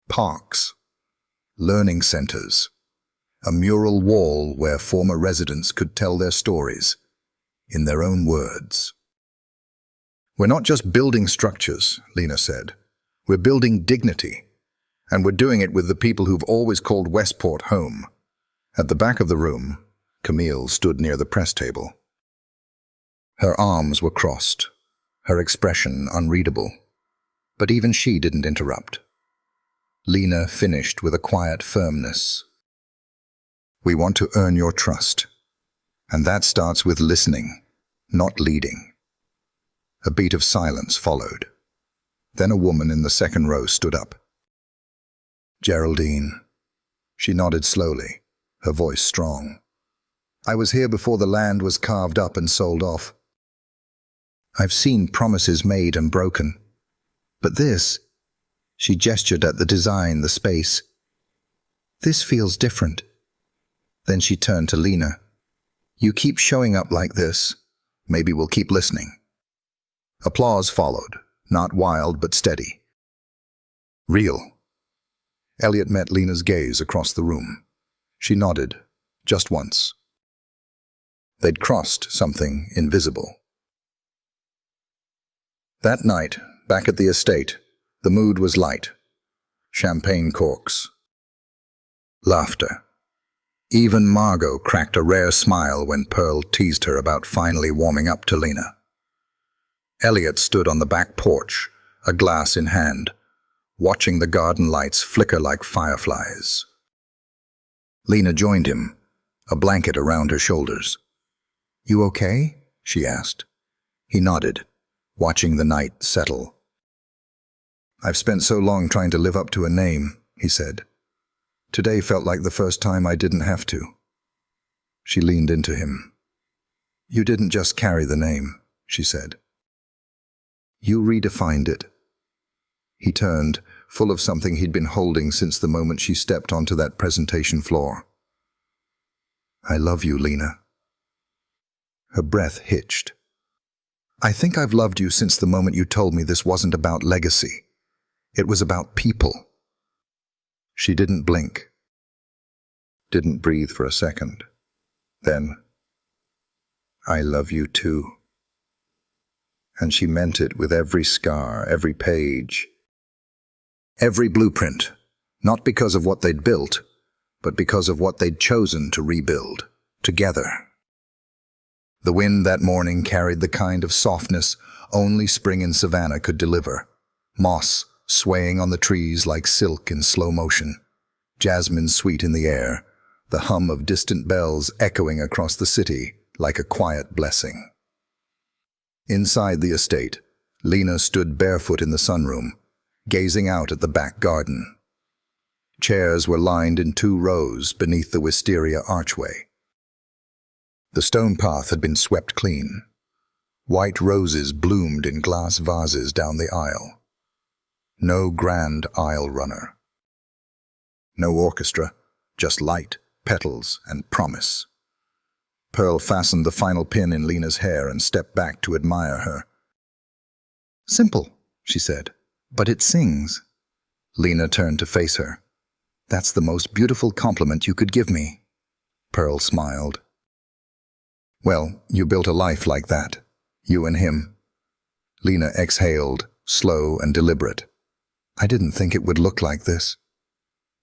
Parks, learning centers, a mural wall where former residents could tell their stories, in their own words. "We're not just building structures," Lena said. "We're building dignity. And we're doing it with the people who've always called Westport home." At the back of the room, Camille stood near the press table. Her arms were crossed, her expression unreadable. But even she didn't interrupt. Lena finished with a quiet firmness. We want to earn your trust, and that starts with listening, not leading. A beat of silence followed. Then a woman in the second row stood up. Geraldine. She nodded slowly, her voice strong. I was here before the land was carved up and sold off. I've seen promises made and broken. But this, she gestured at the design, the space. This feels different. Then she turned to Lena. You keep showing up like this. Maybe we'll keep listening. Applause followed, not wild but steady. Real. Elliot met Lena's gaze across the room. She nodded, just once. They'd crossed something invisible. That night, back at the estate, the mood was light. Champagne corks. Laughter. Even Margot cracked a rare smile when Pearl teased her about finally warming up to Lena. Elliot stood on the back porch, a glass in hand, watching the garden lights flicker like fireflies. Lena joined him, a blanket around her shoulders. You okay? She asked. He nodded, watching the night settle. I've spent so long trying to live up to a name, he said. Today felt like the first time I didn't have to. She leaned into him. You didn't just carry the name, she said. You redefined it. He turned, full of something he'd been holding since the moment she stepped onto that presentation floor. I love you, Lena. Her breath hitched. I think I've loved you since the moment you told me this wasn't about legacy. It was about people. She didn't blink. Didn't breathe for a second. Then, I love you too. And she meant it with every scar, every page, every blueprint, not because of what they'd built, but because of what they'd chosen to rebuild, together. The wind that morning carried the kind of softness only spring in Savannah could deliver. Moss swaying on the trees like silk in slow motion, jasmine sweet in the air, the hum of distant bells echoing across the city like a quiet blessing. Inside the estate, Lena stood barefoot in the sunroom, gazing out at the back garden. Chairs were lined in 2 rows beneath the wisteria archway. The stone path had been swept clean. White roses bloomed in glass vases down the aisle. No grand aisle runner. No orchestra, just light, petals, and promise. Pearl fastened the final pin in Lena's hair and stepped back to admire her. Simple, she said, but it sings. Lena turned to face her. That's the most beautiful compliment you could give me. Pearl smiled. Well, you built a life like that, you and him. Lena exhaled, slow and deliberate. I didn't think it would look like this.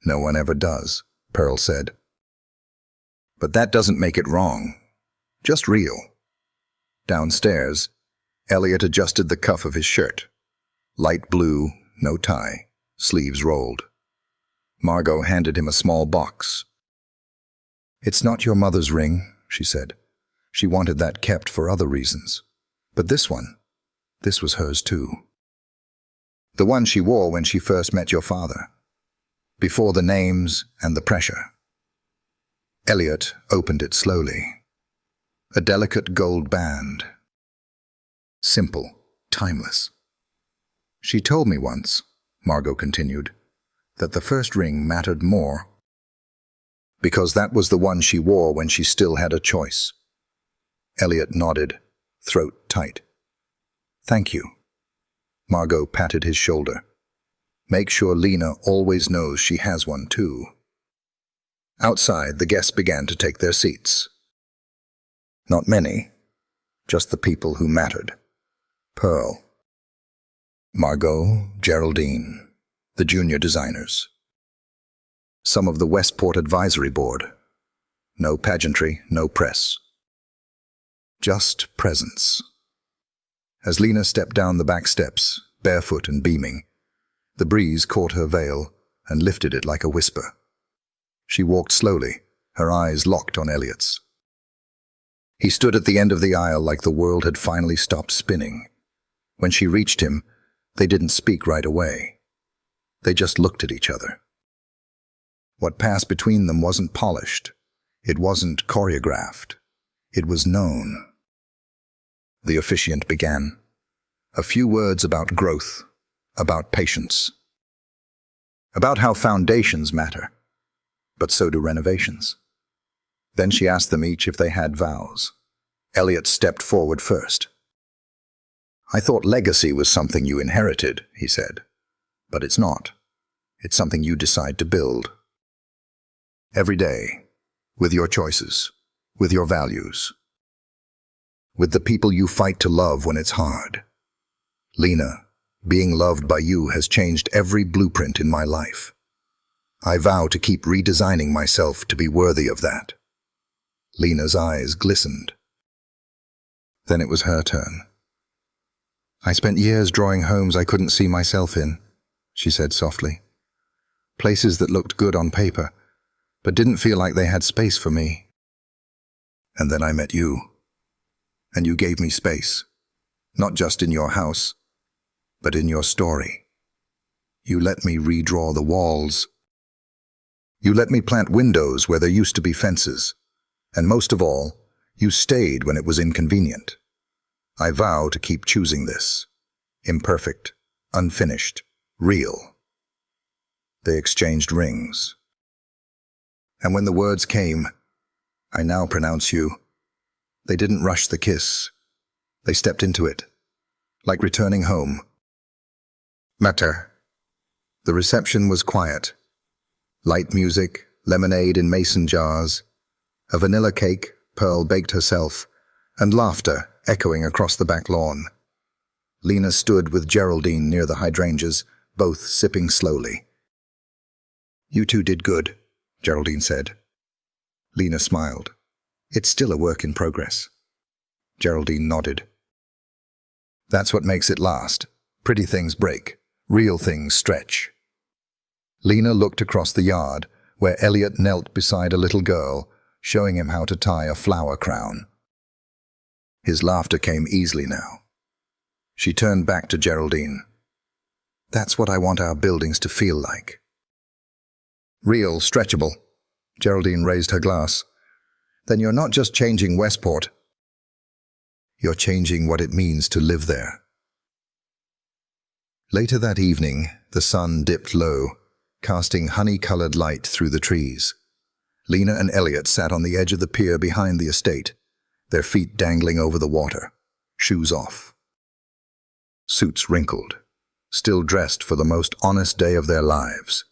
No one ever does, Pearl said. But that doesn't make it wrong. Just real. Downstairs, Elliot adjusted the cuff of his shirt. Light blue, no tie, sleeves rolled. Margot handed him a small box. It's not your mother's ring, she said. She wanted that kept for other reasons. But this was hers too. The one she wore when she first met your father. Before the names and the pressure. Elliot opened it slowly. A delicate gold band. Simple, timeless. She told me once, Margot continued, that the first ring mattered more. Because that was the one she wore when she still had a choice. Elliot nodded, throat tight. Thank you. Margot patted his shoulder. Make sure Lena always knows she has one too. Outside, the guests began to take their seats. Not many, just the people who mattered. Pearl, Margot, Geraldine, the junior designers. Some of the Westport Advisory Board. No pageantry, no press. Just presence. As Lena stepped down the back steps, barefoot and beaming, the breeze caught her veil and lifted it like a whisper. She walked slowly, her eyes locked on Elliot's. He stood at the end of the aisle like the world had finally stopped spinning. When she reached him, they didn't speak right away. They just looked at each other. What passed between them wasn't polished. It wasn't choreographed. It was known. The officiant began. A few words about growth, about patience, about how foundations matter, but so do renovations. Then she asked them each if they had vows. Elliot stepped forward first. "I thought legacy was something you inherited," he said. "But it's not. It's something you decide to build. Every day, with your choices, with your values, with the people you fight to love when it's hard. Lena, being loved by you has changed every blueprint in my life. I vow to keep redesigning myself to be worthy of that." Lena's eyes glistened. Then it was her turn. "I spent years drawing homes I couldn't see myself in," she said softly. "Places that looked good on paper, but didn't feel like they had space for me. And then I met you. And you gave me space, not just in your house, but in your story. You let me redraw the walls. You let me plant windows where there used to be fences. And most of all, you stayed when it was inconvenient. I vow to keep choosing this. Imperfect, unfinished, real." They exchanged rings. And when the words came, "I now pronounce you," they didn't rush the kiss. They stepped into it, like returning home. Matter. The reception was quiet. Light music, lemonade in mason jars, a vanilla cake Pearl baked herself, and laughter echoing across the back lawn. Lena stood with Geraldine near the hydrangeas, both sipping slowly. "You two did good," Geraldine said. Lena smiled. "It's still a work in progress." Geraldine nodded. "That's what makes it last. Pretty things break. Real things stretch." Lena looked across the yard, where Elliot knelt beside a little girl, showing him how to tie a flower crown. His laughter came easily now. She turned back to Geraldine. "That's what I want our buildings to feel like." "Real, stretchable." Geraldine raised her glass. "Then you're not just changing Westport. You're changing what it means to live there." Later that evening, the sun dipped low, casting honey-colored light through the trees. Lena and Elliot sat on the edge of the pier behind the estate, their feet dangling over the water, shoes off. Suits wrinkled, still dressed for the most honest day of their lives.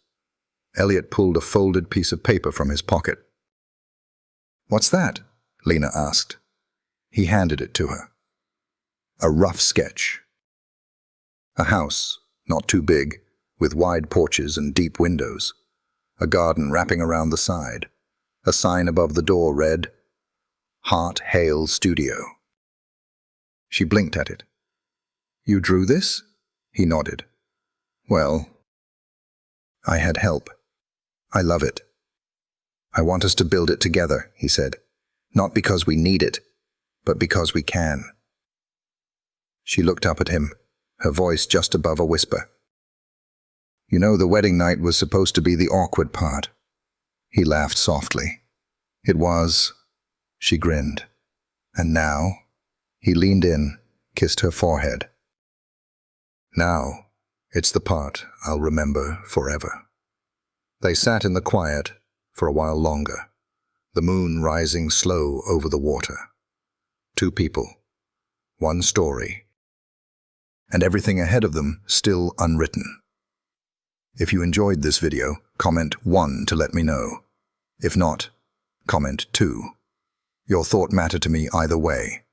Elliot pulled a folded piece of paper from his pocket. "What's that?" Lena asked. He handed it to her. A rough sketch. A house, not too big, with wide porches and deep windows. A garden wrapping around the side. A sign above the door read, "Hart Hale Studio." She blinked at it. "You drew this?" He nodded. "Well, I had help. I love it. I want us to build it together," he said. "Not because we need it, but because we can." She looked up at him, her voice just above a whisper. "You know, the wedding night was supposed to be the awkward part." He laughed softly. "It was." She grinned. "And now?" He leaned in, kissed her forehead. "Now, it's the part I'll remember forever." They sat in the quiet for a while longer, the moon rising slow over the water. Two people, one story, and everything ahead of them still unwritten. If you enjoyed this video, comment 1 to let me know. If not, comment 2. Your thought matter to me either way.